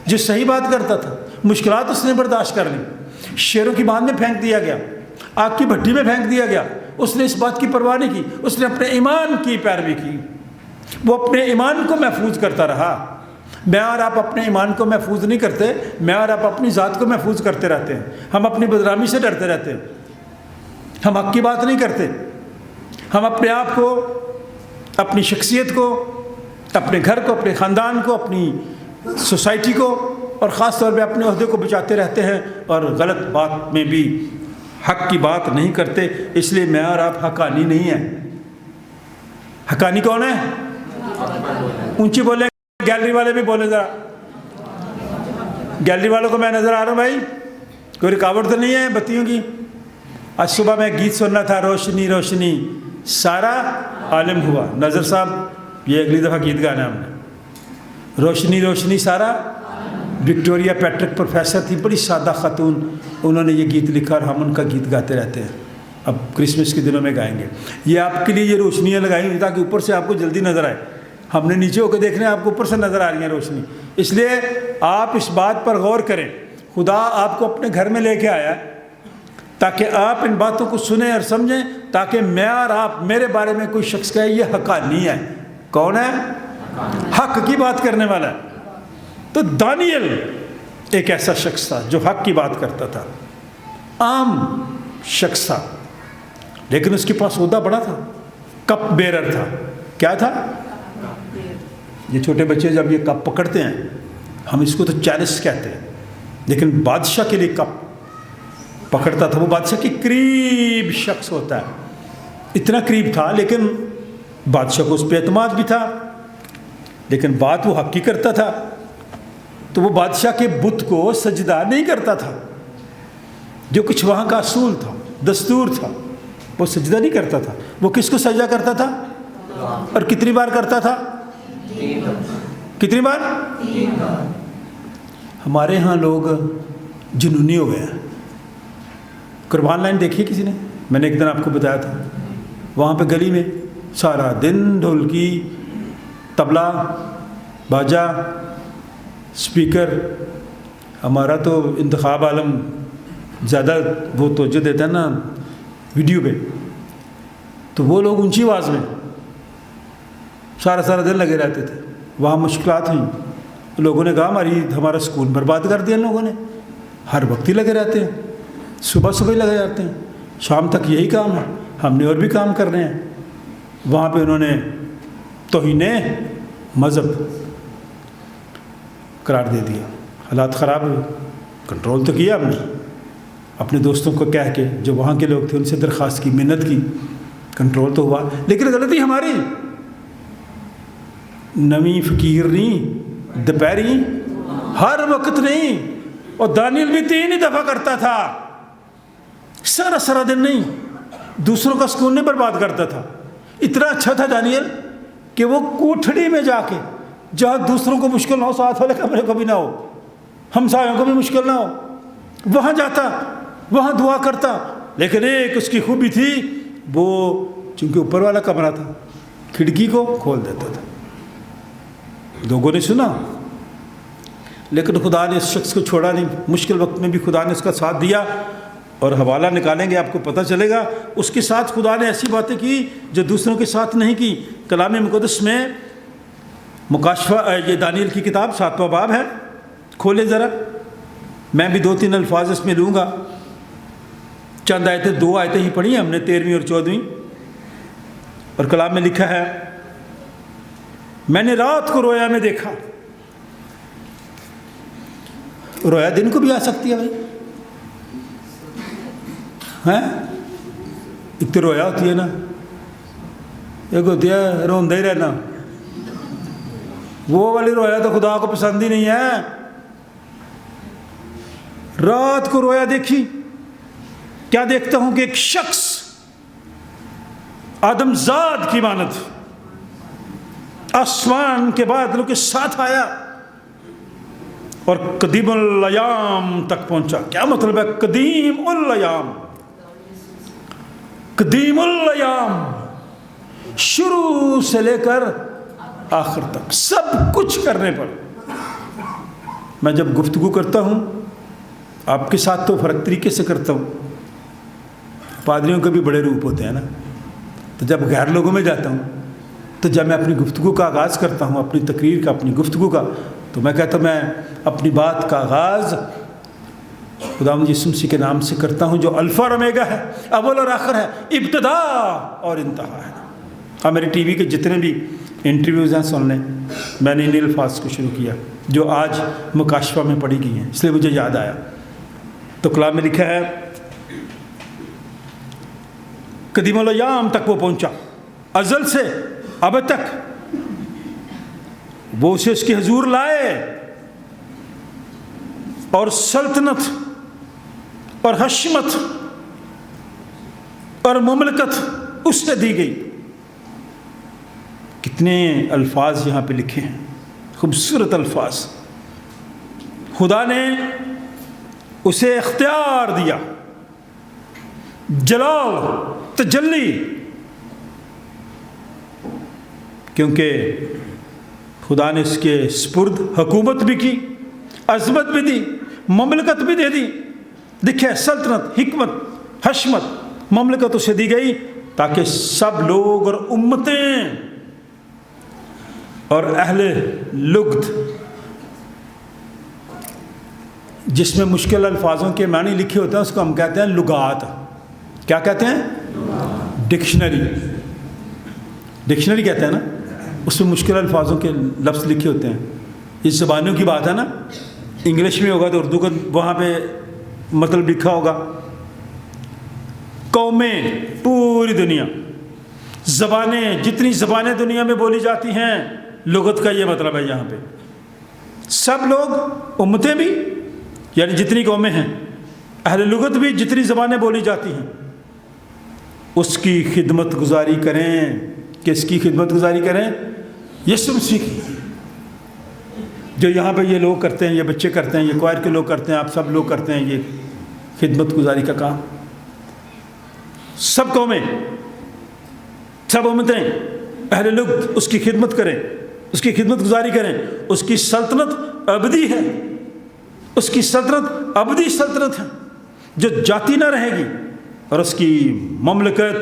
जो सही बात करता था। मुश्किलात उसने बर्दाश्त कर ली, शेरों की बांध में फेंक दिया गया, आग की भट्टी में फेंक दिया गया, उसने इस बात की परवाह नहीं की, उसने अपने ईमान की पैरवी की, वो अपने ईमान को महफूज करता रहा। मैं और आप अपने ईमान को महफूज नहीं करते, मैं और आप अपनी ज़ात को महफूज करते रहते हैं। हम अपनी बदनामी से डरते रहते हैं, हम हक की बात नहीं करते। हम अपने आप को, अपनी शख्सियत को, अपने घर को, अपने ख़ानदान को, अपनी सोसाइटी को और ख़ास तौर पे अपने ओहदे को बचाते रहते हैं, और गलत बात में भी हक की बात नहीं करते। इसलिए मैं और आप हकानी नहीं हैं। हकानी कौन है? ऊंची बोले, गैलरी वाले भी बोले ज़रा। गैलरी वालों को मैं नज़र आ रहा हूँ भाई, कोई रुकावट तो नहीं है बत्तियों की? आज सुबह मैं गीत सुनना था, रोशनी रोशनी सारा आलम हुआ। नज़र साहब ये अगली दफ़ा गीत गाना हमने, रोशनी रोशनी सारा। विक्टोरिया पैट्रिक प्रोफेसर थी, बड़ी सादा खातून, उन्होंने ये गीत लिखा और हम उनका गीत गाते रहते हैं। اب کرسمس کے دنوں میں گائیں گے. یہ آپ کے لیے یہ روشنیاں لگائی ہوئی تاکہ اوپر سے آپ کو جلدی نظر آئے. ہم نے نیچے ہو کے دیکھ رہے ہیں، آپ کو اوپر سے نظر آ رہی ہیں روشنی. اس لیے آپ اس بات پر غور کریں. خدا آپ کو اپنے گھر میں لے کے آیا تاکہ آپ ان باتوں کو سنیں اور سمجھیں، تاکہ میں اور آپ، میرے بارے میں کوئی شخص کہے یہ حقانی ہے. کون ہے؟ حق کی بات کرنے والا ہے. تو دانیل ایک ایسا شخص تھا جو حق کی بات کرتا تھا، عام شخص تھا، لیکن اس کے پاس عہدہ بڑا تھا، کپ بیرر تھا. کیا تھا؟ یہ چھوٹے بچے جب یہ کپ پکڑتے ہیں، ہم اس کو تو چالس کہتے ہیں، لیکن بادشاہ کے لیے کپ پکڑتا تھا. وہ بادشاہ کے قریب شخص ہوتا ہے. اتنا قریب تھا، لیکن بادشاہ کو اس پہ اعتماد بھی تھا، لیکن بات وہ حق کی کرتا تھا. تو وہ بادشاہ کے بت کو سجدہ نہیں کرتا تھا. جو کچھ وہاں کا اصول تھا، دستور تھا، وہ سجدہ نہیں کرتا تھا. وہ کس کو سجدہ کرتا تھا؟ اور کتنی بار کرتا تھا؟ کتنی بار؟ ہمارے ہاں لوگ جنونی ہو گئے ہیں. قربان لائن دیکھی کسی نے؟ میں نے ایک دن آپ کو بتایا تھا، وہاں پہ گلی میں سارا دن ڈھولکی، طبلہ، باجا، اسپیکر. ہمارا تو انتخاب عالم زیادہ وہ توجہ دیتا ہے نا ویڈیو پہ، تو وہ لوگ اونچی آواز میں سارا دن لگے رہتے تھے. وہاں مشکلات ہوئیں. لوگوں نے کہا ہمارا سکون برباد کر دیا ان لوگوں نے. ہر وقت ہی لگے رہتے ہیں، صبح ہی لگے جاتے ہیں، شام تک یہی کام ہے. ہم نے اور بھی کام کرنے ہیں. وہاں پہ انہوں نے توہین مذہب قرار دے دیا. حالات خراب ہوئے. کنٹرول تو کیا ہم نے، اپنے دوستوں کو کہہ کے جو وہاں کے لوگ تھے ان سے درخواست کی، محنت کی، کنٹرول تو ہوا. لیکن غلطی ہماری. نویں فقیر نہیں، دوپہری ہر وقت نہیں. اور دانیل بھی 3 ہی دفعہ کرتا تھا، سارا دن نہیں. دوسروں کا سکون نہیں برباد کرتا تھا. اتنا اچھا تھا دانیل کہ وہ کوٹھڑی میں جا کے، جہاں دوسروں کو مشکل نہ ہو، ساتھ والے کمرے کو بھی نہ ہو، ہمسایوں کو بھی مشکل نہ ہو، وہاں جاتا، وہاں دعا کرتا. لیکن ایک اس کی خوبی تھی، وہ چونکہ اوپر والا کمرہ تھا، کھڑکی کو کھول دیتا تھا. لوگوں نے سنا، لیکن خدا نے اس شخص کو چھوڑا نہیں. مشکل وقت میں بھی خدا نے اس کا ساتھ دیا. اور حوالہ نکالیں گے آپ کو پتہ چلے گا. اس کے ساتھ خدا نے ایسی باتیں کی جو دوسروں کے ساتھ نہیں کی. کلام مقدس میں مکاشفہ، یہ دانیل کی کتاب 7واں باب ہے، کھولے ذرا. میں بھی 2-3 الفاظ اس میں لوں گا. چند آیتیں، 2 آیتیں ہی پڑھی ہیں ہم نے، 13ویں اور 14ویں. اور کلام میں لکھا ہے، میں نے رات کو رویا میں دیکھا. رویا دن کو بھی آ سکتی ہے بھائی. ایک تو رویا ہوتی ہے نا، ایک ہوتی ہے روندا ہی رہنا. وہ والی رویا تو خدا کو پسند ہی نہیں ہے. رات کو رویا دیکھی. کیا دیکھتا ہوں کہ ایک شخص آدم زاد کی مانند آسمان کے بادلوں کے ساتھ آیا اور قدیم الایام تک پہنچا. کیا مطلب ہے قدیم الایام؟ قدیم الایام، شروع سے لے کر آخر تک سب کچھ کرنے پر. میں جب گفتگو کرتا ہوں آپ کے ساتھ تو فرق طریقے سے کرتا ہوں. پادریوں کے بھی بڑے روپ ہوتے ہیں نا. تو جب غیر لوگوں میں جاتا ہوں، تو جب میں اپنی گفتگو کا آغاز کرتا ہوں، اپنی تقریر کا، اپنی گفتگو کا، تو میں کہتا ہوں میں اپنی بات کا آغاز خداوند یسوع مسیح کے نام سے کرتا ہوں، جو الفا اور اومیگا ہے، اول اور آخر ہے، ابتدا اور انتہا ہے. ہاں، میرے ٹی وی کے جتنے بھی انٹرویوز ہیں سن لیں. میں نے ان الفاظ کو شروع کیا جو آج مکاشفہ میں پڑھی گئی ہیں، اس لیے مجھے یاد آیا. تو کلام میں لکھا ہے قدیم الایام تک وہ پہنچا، ازل سے اب تک وہ اسے اس کے حضور لائے، اور سلطنت اور حشمت اور مملکت اس سے دی گئی. کتنے الفاظ یہاں پہ لکھے ہیں، خوبصورت الفاظ. خدا نے اسے اختیار دیا، जलाल, तजल्ली, क्योंकि खुदा ने इसके स्पुर्द हुकूमत भी की, अज़मत भी दी, ममलकत भी दे दी। देखिए सल्तनत, हिकमत, हशमत, ममलकत उसे दी गई ताकि सब लोग और उम्मतें और अहले लुग़त, जिसमें मुश्किल अल्फाजों के मानी लिखे होते हैं उसको हम कहते हैं लुगात। क्या कहते हैं? डिक्शनरी। डिक्शनरी कहते हैं ना, उसमें मुश्किल अल्फाजों के लफ्ज़ लिखे होते हैं। इस ज़बानों की बात है ना, इंग्लिश में होगा तो उर्दू का वहाँ पे मतलब लिखा होगा। कौमें, पूरी दुनिया, ज़बानें, जितनी ज़बानें दुनिया में बोली जाती हैं, लुगत का ये मतलब है यहाँ पे। सब लोग, उम्मतें भी, यानी जितनी कौमें हैं, अहले लुगत भी, जितनी ज़बानें बोली जाती हैं, उसकी खिदमत गुजारी करें। किसकी खिदमत गुजारी करें? यीशु मसीह की। जो यहाँ पे ये लोग करते हैं, ये बच्चे करते हैं, ये क्वायर के लोग करते हैं, आप सब लोग करते हैं ये खिदमत गुजारी का काम। सब कौमें, सब उम्मतें, अहले लोग उसकी खिदमत करें, उसकी खिदमत गुजारी करें। उसकी सल्तनत अबदी है, उसकी सल्तनत अबदी सल्तनत है जो जाती ना रहेगी, और उसकी ममलकत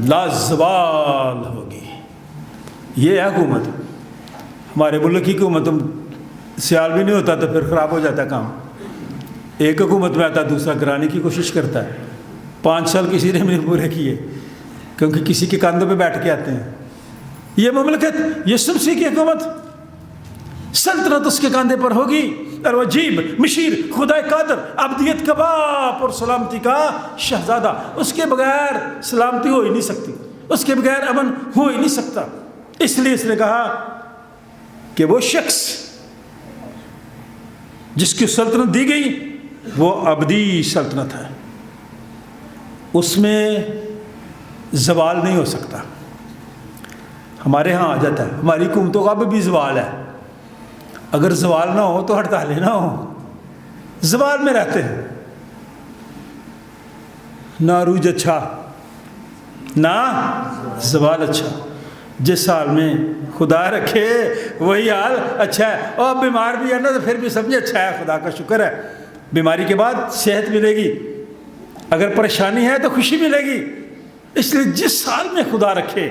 लाजवाल होगी। ये है हुकूमत। हमारे मुल्क की हुकूमत सियाल भी नहीं होता तो फिर ख़राब हो जाता काम। एक हुकूमत में आता दूसरा गिराने की कोशिश करता है। 5 साल किसी ने नहीं पूरे किए क्योंकि किसी के कंधों पे बैठ के आते हैं। ये ममलकत, ये सबसे की हुकूमत, सल्तनत उसके कंधे पर होगी। और वजीब, मशीर, खुदा कादर, अब्दियत का बाप और सलामती का शहजादा। उसके बगैर सलामती हो ही नहीं सकती, उसके बगैर अमन हो ही नहीं सकता। इसलिए इसने कहा कि वो शख्स जिसकी सल्तनत दी गई वो अबदी सल्तनत है, उसमें ज़वाल नहीं हो सकता। हमारे यहाँ आ जाता है, हमारी हुकूमतों का भी ज़वाल है। अगर ज़वाल ना हो तो हड़तालें ना हो, ज़वाल में रहते हैं। ना रूज अच्छा, ना ज़वाल अच्छा। जिस हाल में खुदा रखे वही हाल अच्छा है। और बीमार भी है ना तो फिर भी समझे अच्छा है, खुदा का शुक्र है। बीमारी के बाद सेहत मिलेगी, अगर परेशानी है तो खुशी मिलेगी। इसलिए जिस हाल में खुदा रखे,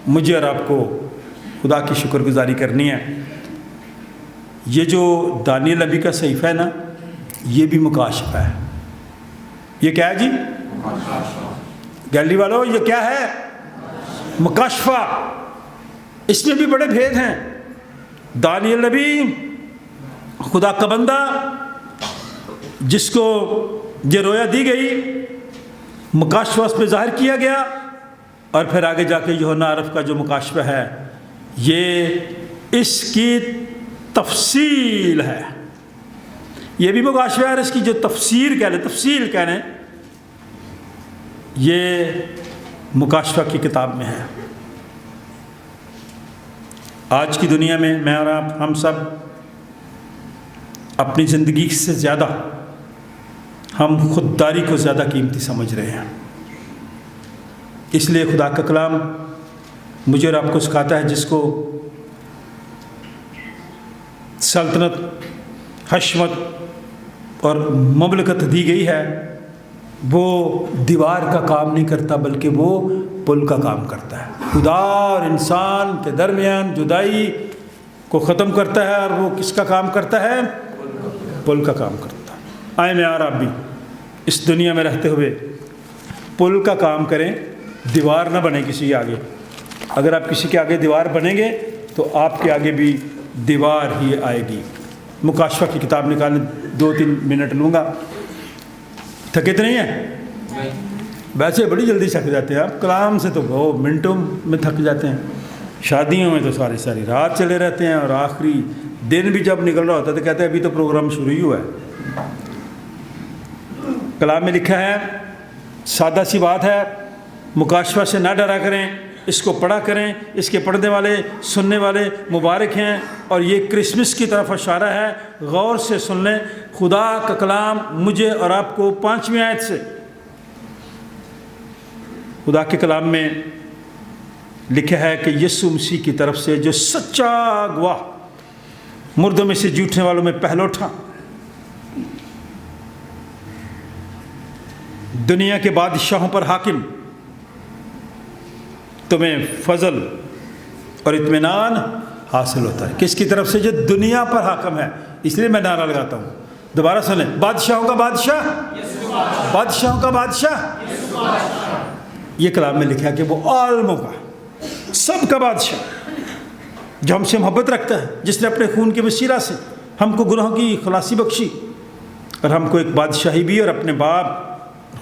मुझे और आपको खुदा की शुक्रगुजारी करनी है। ये जो दानियल नबी का सहीफ़ा है ना, ये भी मुकाशफा है। ये क्या है जी? गैलरी वालों, ये क्या है? मुकाशफा। इसमें भी बड़े भेद हैं। दानियल नबी खुदा का बंदा जिसको ये रोया दी गई, मुकाशफा उस पर ज़ाहिर किया गया, और फिर आगे जाके यूहन्ना अरफ का जो मुकाशफा है ये इसकी तफसील है। ये भी मुकाशफा है, इसकी जो तफसीर कह लें, तफसील कह लें, ये मुकाशफा की किताब में है। आज की दुनिया में मैं और आप, हम सब अपनी ज़िंदगी से ज़्यादा हम खुददारी को ज़्यादा कीमती समझ रहे हैं। इसलिए खुदा का कलाम मुझे और आपको सिखाता है, जिसको सल्तनत, हशमत और ममलकत दी गई है, वो दीवार का काम नहीं करता बल्कि वो पुल का काम करता है। खुदा और इंसान के दरमियान जुदाई को ख़त्म करता है, और वो किसका काम करता है? पुल का काम करता है। आए मैं और आप भी इस दुनिया में रहते हुए पुल का काम करें, दीवार ना बने किसी के आगे। अगर आप किसी के आगे दीवार बनेंगे तो आपके आगे भी दीवार ही आएगी। मुकाशफा की किताब निकालने 2-3 मिनट लूँगा। थके तो नहीं है? वैसे बड़ी जल्दी थक जाते हैं आप, कलाम से तो वो मिनटों में थक जाते हैं। शादियों में तो सारी रात चले रहते हैं, और आखिरी दिन भी जब निकल रहा होता है तो कहते हैं अभी तो प्रोग्राम शुरू ही हुआ है। कलाम में लिखा है, सादा सी बात है, मुकाशफा से ना डरा करें, इसको पढ़ा करें। इसके पढ़ने वाले, सुनने वाले मुबारक हैं। और ये क्रिसमस की तरफ इशारा है, गौर से सुन लें। खुदा का कलाम मुझे और आपको 5वीं आयत से خدا کے کلام میں لکھا ہے کہ یسوع مسیح کی طرف سے جو سچا گواہ، مردوں میں سے جی اٹھنے والوں میں پہلوٹا، دنیا کے بادشاہوں پر حاکم، تمہیں فضل اور اطمینان حاصل ہوتا ہے۔ کس کی طرف سے؟ جو دنیا پر حاکم ہے۔ اس لیے میں نعرہ لگاتا ہوں، دوبارہ سنیں، بادشاہوں کا بادشاہ، بادشاہوں کا بادشاہ۔ یہ کلام میں لکھا ہے کہ وہ عالموں کا، سب کا بادشاہ، جو ہم سے محبت رکھتا ہے، جس نے اپنے خون کے وسیلہ سے ہم کو گناہوں کی خلاصی بخشی اور ہم کو ایک بادشاہی بھی اور اپنے باپ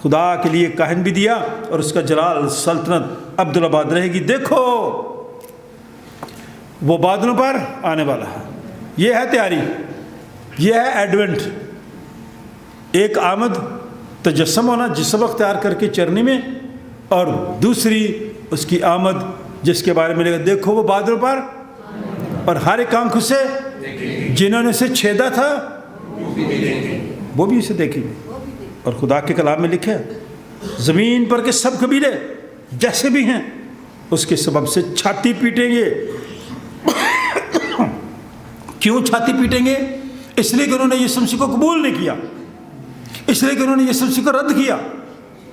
خدا کے لیے کاہن بھی دیا، اور اس کا جلال سلطنت عبدالآباد رہے گی۔ دیکھو وہ بادلوں پر آنے والا ہے۔ یہ ہے تیاری، یہ ہے ایڈونٹ، ایک آمد تجسم ہونا جسم اختیار کر کے چرنی میں، اور دوسری اس کی آمد جس کے بارے میں لکھا، دیکھو وہ بادلوں پر، اور ہر ایک آنکھ سے جنہوں نے اسے چھیدا تھا وہ بھی اسے دیکھیں گے۔ اور خدا کے کلام میں لکھا ہے زمین پر کے سب قبیلے جیسے بھی ہیں اس کے سبب سے چھاتی پیٹیں گے۔ کیوں چھاتی پیٹیں گے؟ اس لیے کہ انہوں نے یسوع مسیح کو قبول نہیں کیا، اس لیے کہ انہوں نے یسوع مسیح کو رد کیا،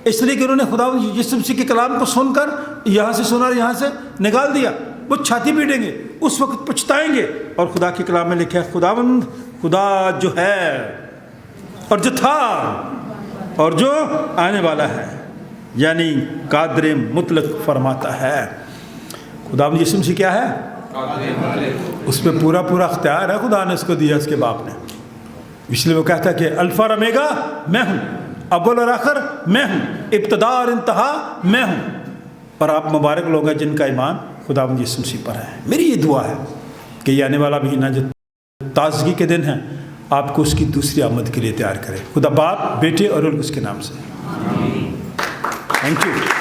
اس لیے کہ انہوں نے خدا یسوع مسیح کے کلام کو سن کر یہاں سے سنا اور یہاں سے نکال دیا۔ وہ چھاتی پیٹیں گے، اس وقت پچھتائیں گے۔ اور خدا کے کلام میں لکھا ہے خداوند، خدا جو ہے اور جو تھا اور جو آنے والا ہے، یعنی قادر مطلق فرماتا ہے۔ خداوند یسوع مسیح کیا ہے؟ اس پہ پورا پورا اختیار ہے، خدا نے اس کو دیا، اس کے باپ نے۔ اس لیے وہ کہتا ہے کہ الفا اور اومیگا میں ہوں، اول اور آخر میں ہوں، ابتدا اور انتہا میں ہوں۔ اور آپ مبارک لوگ ہیں جن کا ایمان خداوند یسوع مسیح پر ہے۔ میری یہ دعا ہے کہ یہ آنے والا مہینہ جو تازگی کے دن ہے، آپ کو اس کی دوسری آمد کے لیے تیار کرے۔ خدا باپ، بیٹے اور اس کے نام سے تھینک یو۔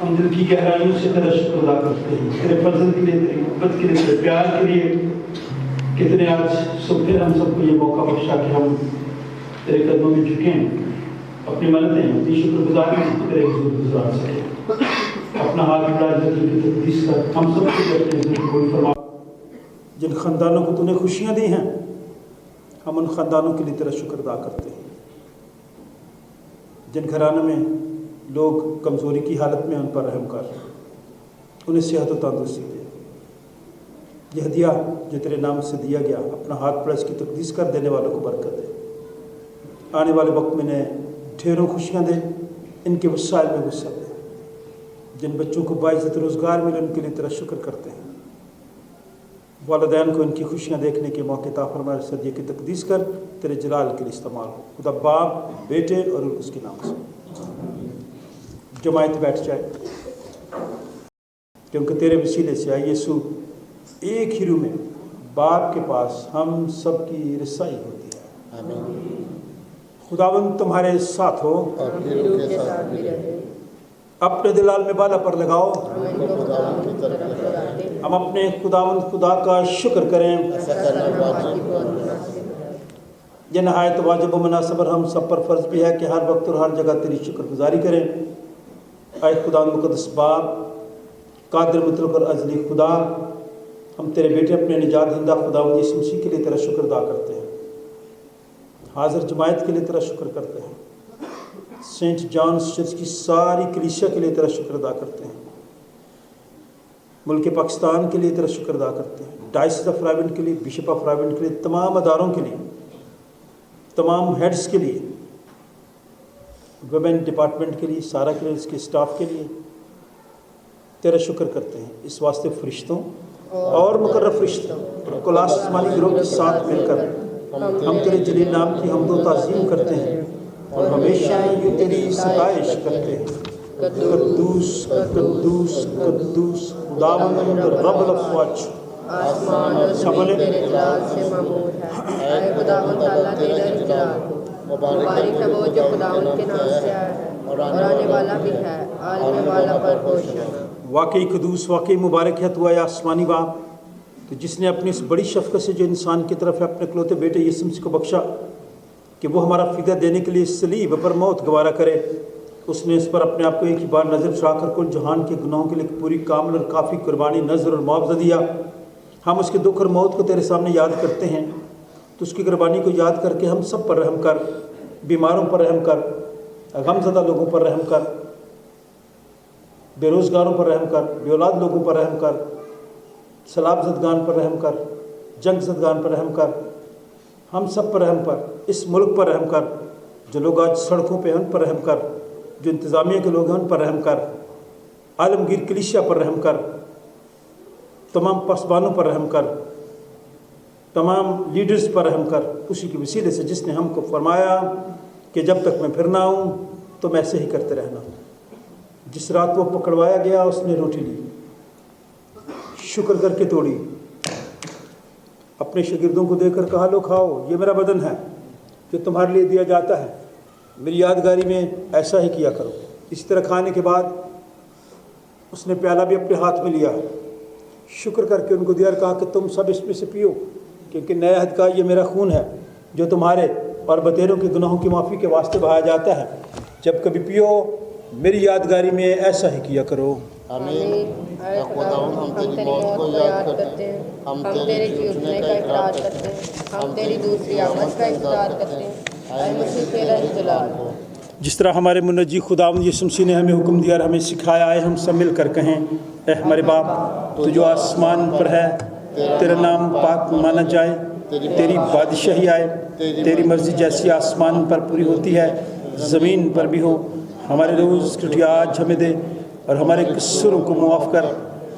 ہم دل کی گہرائیوں سے تیرا شکر ادا کرتے ہیں، تیرے فضل کے لیے، تیری محبت کے لیے، تیرے پیار کے لیے۔ کتنے آج صبح ہم سب کو یہ موقع بخشا کہ ہم तेरे कदमों में झुकें, अपनी मन्नतें अपनी शुक्रगुजारी तेरे हुजूर गुजार सके। अपना हाथ बढ़ा की तकदीस कर हम सब के अपने हुजूर कबूल फरमा। जिन ख़ानदानों को तूने खुशियाँ दी हैं, हम उन ख़ानदानों के लिए तेरा शुक्र अदा करते हैं। जिन घरानों में लोग कमज़ोरी की हालत में, उन पर रहम कर, उन्हें सेहत और तंदुरुस्ती दे। यह हदिया जो तेरे नाम से दिया गया, अपना हाथ बढ़ा इसकी तकदीस कर, देने वालों को बरकत दे। आने वाले वक्त में इन्हें ढेरों खुशियाँ दे, इनके वसाइल में वसअत दे। जिन बच्चों को बाइज़्ज़त रोज़गार मिले, उनके लिए तेरा शुक्र करते हैं। वालिदैन को इनकी खुशियाँ देखने के मौके अता फरमा, सदिये की तकदीस कर, तेरे जलाल के लिए इस्तेमाल हो। खुदा बाप, बेटे और उसके नाम से जमायत बैठ जाए, क्योंकि तेरे वसीले से आए यीशु एक ही रूह में बाप के पास हम सब की रसाई होती है। खुदावंद तुम्हारे साथ हो, अपने दिलाल में बाला पर लगाओ। हम अपने खुदावंद खुदा का शुक्र करें। यह नहायत वाजिब व मुनासिब और हम सब पर फ़र्ज़ भी है कि हर वक्त और हर जगह तेरी शुक्रगुजारी करें। ऐ खुदा मुक़द्दस बाप, कादिर मुतलक और अज़ली खुदा, हम तेरे बेटे अपने निजात दहिंदा खुदावंद यीशु मसीह के लिए तेरा शुक्र अदा करते हैं। हाज़िर जमायत के लिए तेरा शुक्र करते हैं। सेंट जॉन्स चर्च की सारी कलीसिया के लिए तेरा शुक्र अदा करते हैं। मुल्क पाकिस्तान के लिए तेरा शुक्र अदा करते हैं। डायसिस ऑफ रायवेंट के लिए, बिशप ऑफ रायवेंट के लिए, तमाम अदारों के लिए, तमाम हेड्स के लिए, वुमेन डिपार्टमेंट के लिए, सारा के लिए, इसके स्टाफ के लिए तेरा शुक्र करते हैं। इस वास्ते फरिश्तों और मुकर्रब फरिश्तों और कुल आसमानी गिरोह के साथ मिलकर हम तेरे जलील नाम की हम्दो ताज़ीम करते हैं और हमेशा यूँ तेरी सताइश करते हैं। कद्दूस कद्दूस कद्दूस खुदावंद रब्बुल अफ़वाज, आसमान और ज़मीन तेरे जलाल से ममूर है। ऐ खुदावंद ताला तेरा जलाल, मुबारक है वो जो खुदावंद के नाम से आया है और आने वाला भी है, आने वाला पर होशाना। वाकई कदूस, वाकई मुबारक है तू आया आसमानी बाप, कि जिसने अपनी इस बड़ी शफ़क़त से जो इंसान की तरफ है अपने इकलौते बेटे यीशु मसीह को बख्शा कि वो हमारा फ़िदा देने के लिए सलीब पर मौत गवारा करे। उसने इस पर अपने आप को एक ही बार नज़र चढ़ाकर कुल जहान के गुनाहों के लिए पूरी कामिल और काफ़ी कुर्बानी, नज़र और मुआवजा दिया। हम उसके दुख और मौत को तेरे सामने याद करते हैं, तो उसकी कुर्बानी को याद करके हम सब पर रहम कर, बीमारों पर रहम कर, गमज़दा लोगों पर रहम कर, बेरोज़गारों पर रहम कर, बेऔलाद लोगों पर रहम कर, सलाब ज़दगान पर रहम कर, जंग ज़दगान पर रहम कर, हम सब पर रहम कर, इस मुल्क पर रहम कर, जो लोग आज सड़कों पे उन पर रहम कर, जो इंतज़ामिया के लोग हैं उन पर रहम कर, आलमगीर कलीसिया पर रहम कर, तमाम पसबानों पर रहम कर, तमाम लीडर्स पर रहम कर, उसी के वसीले से जिसने हमको फरमाया कि जब तक मैं फिर ना आऊँ तुम ऐसे ही करते रहना। जिस रात वो पकड़वाया गया उसने रोटी ली, शुक्र करके तोड़ी, अपने शागिर्दों को देकर कहा लो खाओ, ये मेरा बदन है जो तुम्हारे लिए दिया जाता है, मेरी यादगारी में ऐसा ही किया करो। इसी तरह खाने के बाद उसने प्याला भी अपने हाथ में लिया, शुक्र करके उनको दिया और कहा कि तुम सब इसमें से पियो, क्योंकि नया अहद का ये मेरा खून है जो तुम्हारे और बतेरों के गुनाहों की माफ़ी के वास्ते बहाया जाता है। जब कभी पियो मेरी यादगारी में ऐसा ही किया करो। आमीन। खुदावंद हम तेरी मौत को याद करते हैं, हम तेरे झूठने का इकरार करते हैं, हम तेरी दूसरी आमद का इंतजार करते हैं। ऐ मसीह तेरा जलाल हो। जिस तरह हमारे मुनज्जी खुदावंद यीशु मसीह ने हमें हुक्म दिया और हमें सिखाया है, हम सब मिल कर कहें, ऐ हमारे बाप तो जो आसमान पर है, तेरा नाम पाक माना जाए, तेरी बादशाही आए, तेरी मर्ज़ी जैसी आसमान पर पूरी होती है ज़मीन पर भी हो। हमारे रोज़ की रोटी आज हमें दे और हमारे कसूरों को मुआफ़ कर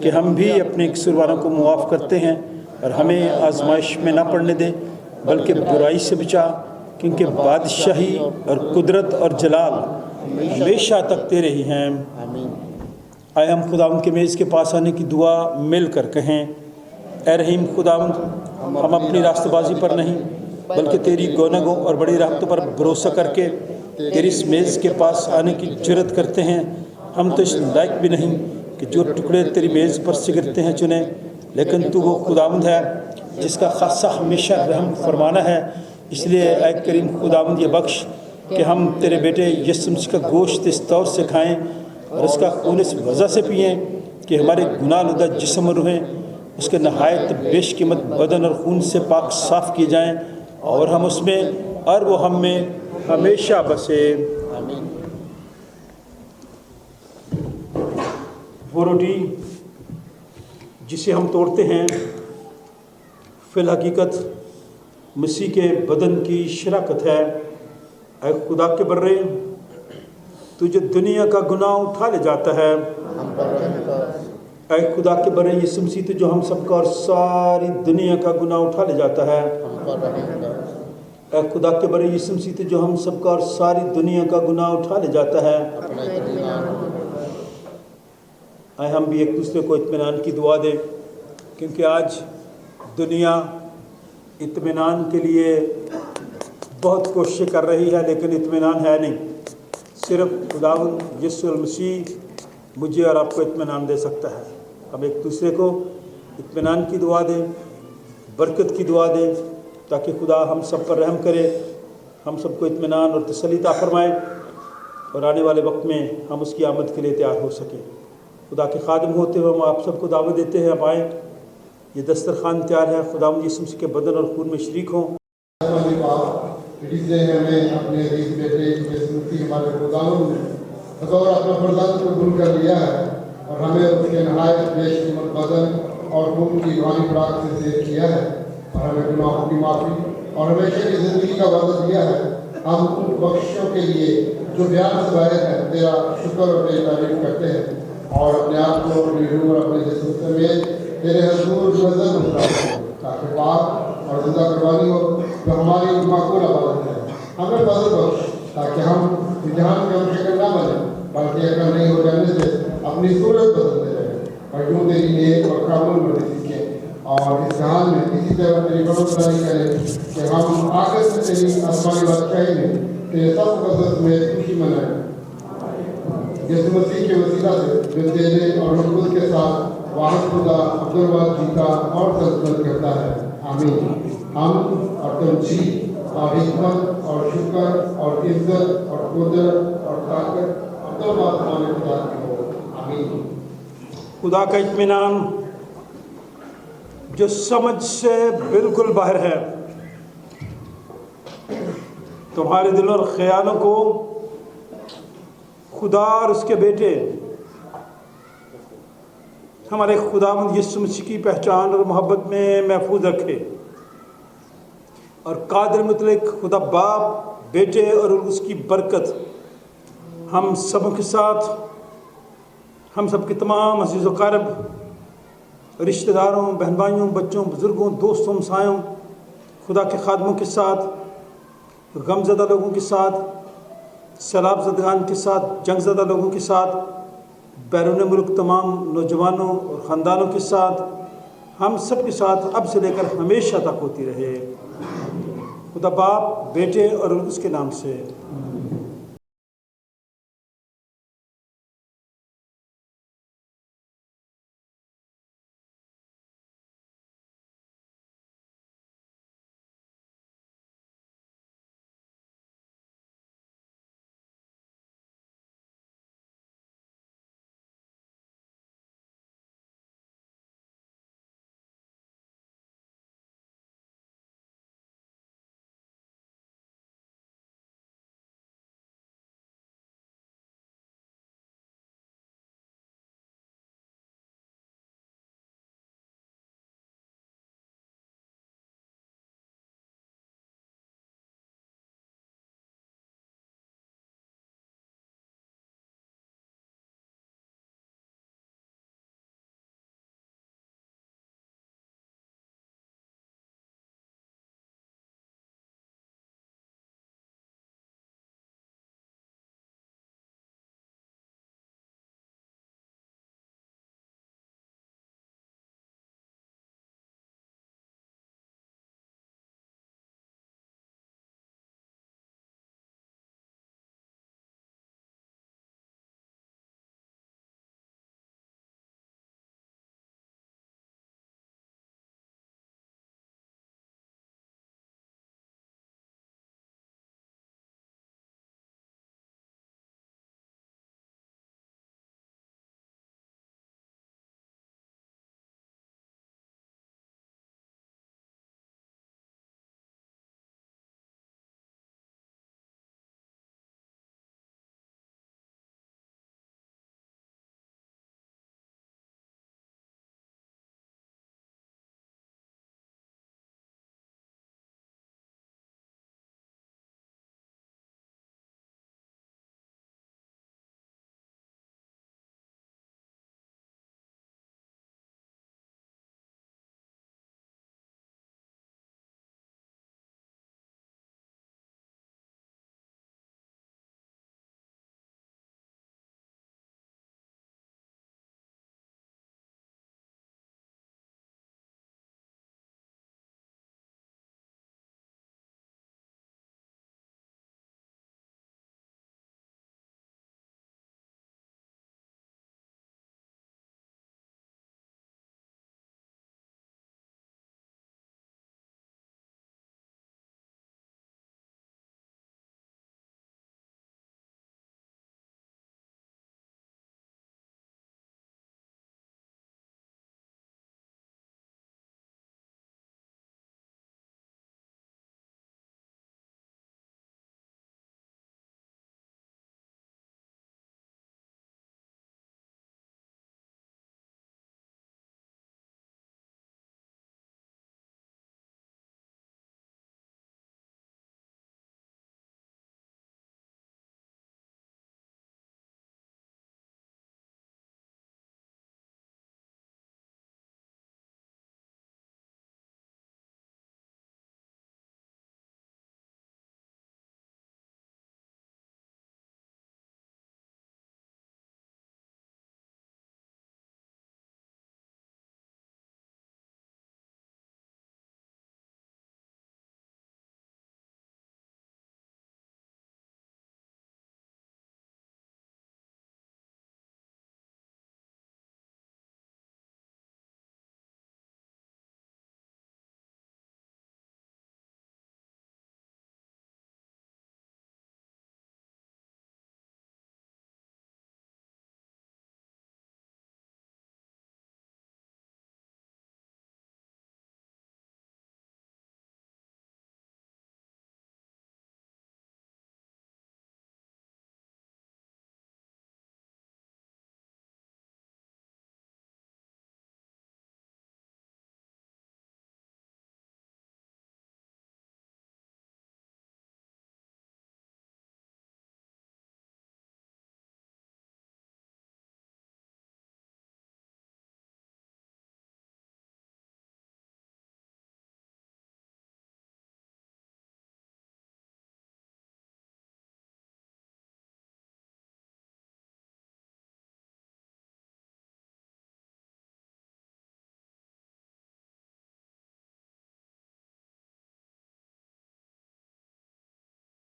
कि हम भी अपने कसूरवारों को मुआफ़ करते हैं, और हमें आजमाइश में ना पड़ने दे बल्कि बुराई से बचा, क्योंकि बादशाही और कुदरत और जलाल हमेशा तक तेरे ही हैं। आए हम खुदावंद के मेज़ के पास आने की दुआ मिल कर कहें, ऐ रहीम खुदावंद, हम अपनी रास्तबाजी पर नहीं बल्कि तेरी गोनगों और बड़ी रहमतों पर भरोसा करके तेरी इस मेज़ के पास आने की जुर्रत करते हैं। हम तो इस लायक भी नहीं कि जो टुकड़े तेरी मेज़ पर से गिरते हैं चुने, लेकिन तू वो खुदावंद है जिसका खासा हमेशा रहम फरमाना है। اس لیے اے کریم خداوند یہ بخش کہ ہم تیرے بیٹے یسوع مسیح کا گوشت اس طور سے کھائیں اور اس کا خون اس وجہ سے پئیں کہ ہمارے گناہ لدہ جسم اور روحیں اس کے نہایت بیش قیمت بدن اور خون سے پاک صاف کیے جائیں اور ہم اس میں اور وہ ہم میں ہمیشہ بسے۔ وہ روٹی جسے ہم توڑتے ہیں فی الحقیقت مسیح کے بدن کی شراکت ہے۔ اے خدا کے برے تجھے دنیا کا گناہ اٹھا لے جاتا ہے۔ اے خدا کے برے یسوع مسیح تو جو ہم سب کا اور ساری دنیا کا گناہ اٹھا لے جاتا ہے۔ اے خدا کے برے یسوع مسیح تو جو ہم سب کا اور ساری دنیا کا گناہ اٹھا لے جاتا ہے۔ آئے ہم بھی ایک دوسرے کو اطمینان کی دعا دیں، کیونکہ آج دنیا اطمینان کے لیے بہت کوششیں کر رہی ہے لیکن اطمینان ہے نہیں۔ صرف خداوند یسوع المسیح مجھے اور آپ کو اطمینان دے سکتا ہے۔ ہم ایک دوسرے کو اطمینان کی دعا دیں، برکت کی دعا دیں، تاکہ خدا ہم سب پر رحم کرے، ہم سب کو اطمینان اور تسلی عطا فرمائے اور آنے والے وقت میں ہم اس کی آمد کے لیے تیار ہو سکیں۔ خدا کے خادم ہوتے ہوئے ہم آپ سب کو دعوت دیتے ہیں، اب آئیں، یہ دسترخوان تیار ہے، خداوند یسوع مسیح کے بدن اور خون میں شریک ہوں۔ ہمیں اپنے عزیز بیٹے یسوع مسیح ہمارے خداوند نے بطور اپنا فرزند قبول کر لیا ہے اور ہمیں اس کے نہایت بیش قیمت بدن اور خون کی روحانی خوراک سے زیر کیا ہے اور ہمیں گناہوں کی معافی اور ہمیشہ کی زندگی کا وعدہ دیا ہے۔ ہم ان بخشوں کے لیے جو بیان سے باہر ہے تیرا شکر اور تیری تعریف کرتے ہیں اور اپنے آپ کو اپنی روح اور اپنے جسم سمیت تیرے حضور نظر اتارتے ہیں تاکہ پاک اور زندہ قربانی ہو جو ہماری معقول عبادت ہے۔ ہمیں فضل بخش تاکہ ہم امتحان کے ہم شکل نہ بنیں بلکہ عقل نہیں ہو جانے سے اپنی صورت بدلتے رہیں اور یوں تیری نیک اور کامل مرضی سیکھیں اور اس جہان میں اسی طرح تیری بڑھوتری کریں کہ ہم آخر سے تیری آسمانی بادشاہی میں تیرے سب قصص میں خوشی منائیں۔ یسوع مسیح کے وسیلہ سے جو تیرے اور مقبول کے ساتھ واحد خدا عبدالواد جیتا اور سلطنت کرتا ہے، آمین۔ ہم اور تم جی اور حکمت اور شکر اور عزت اور قدرت اور طاقت عبدالواد ہمارے خدا کی ہو، آمین۔ خدا کا اطمینان جو سمجھ سے بالکل باہر ہے تمہارے دل اور خیالوں کو خدا اور اس کے بیٹے ہمارے خداوند یسوع مسیح کی پہچان اور محبت میں محفوظ رکھے، اور قادر مطلق خدا باپ، بیٹے اور اس کی برکت ہم سب کے ساتھ، ہم سب کے تمام عزیز و اقارب، رشتہ داروں، بہن بھائیوں، بچوں، بزرگوں، دوستوں، ہمسایوں، خدا کے خادموں کے ساتھ، غم زدہ لوگوں کے ساتھ، سیلاب زدگان کے ساتھ، جنگ زدہ لوگوں کے ساتھ، بیرون ملک تمام نوجوانوں اور خاندانوں کے ساتھ، ہم سب کے ساتھ اب سے لے کر ہمیشہ تک ہوتی رہے۔ خدا باپ، بیٹے اور اس کے نام سے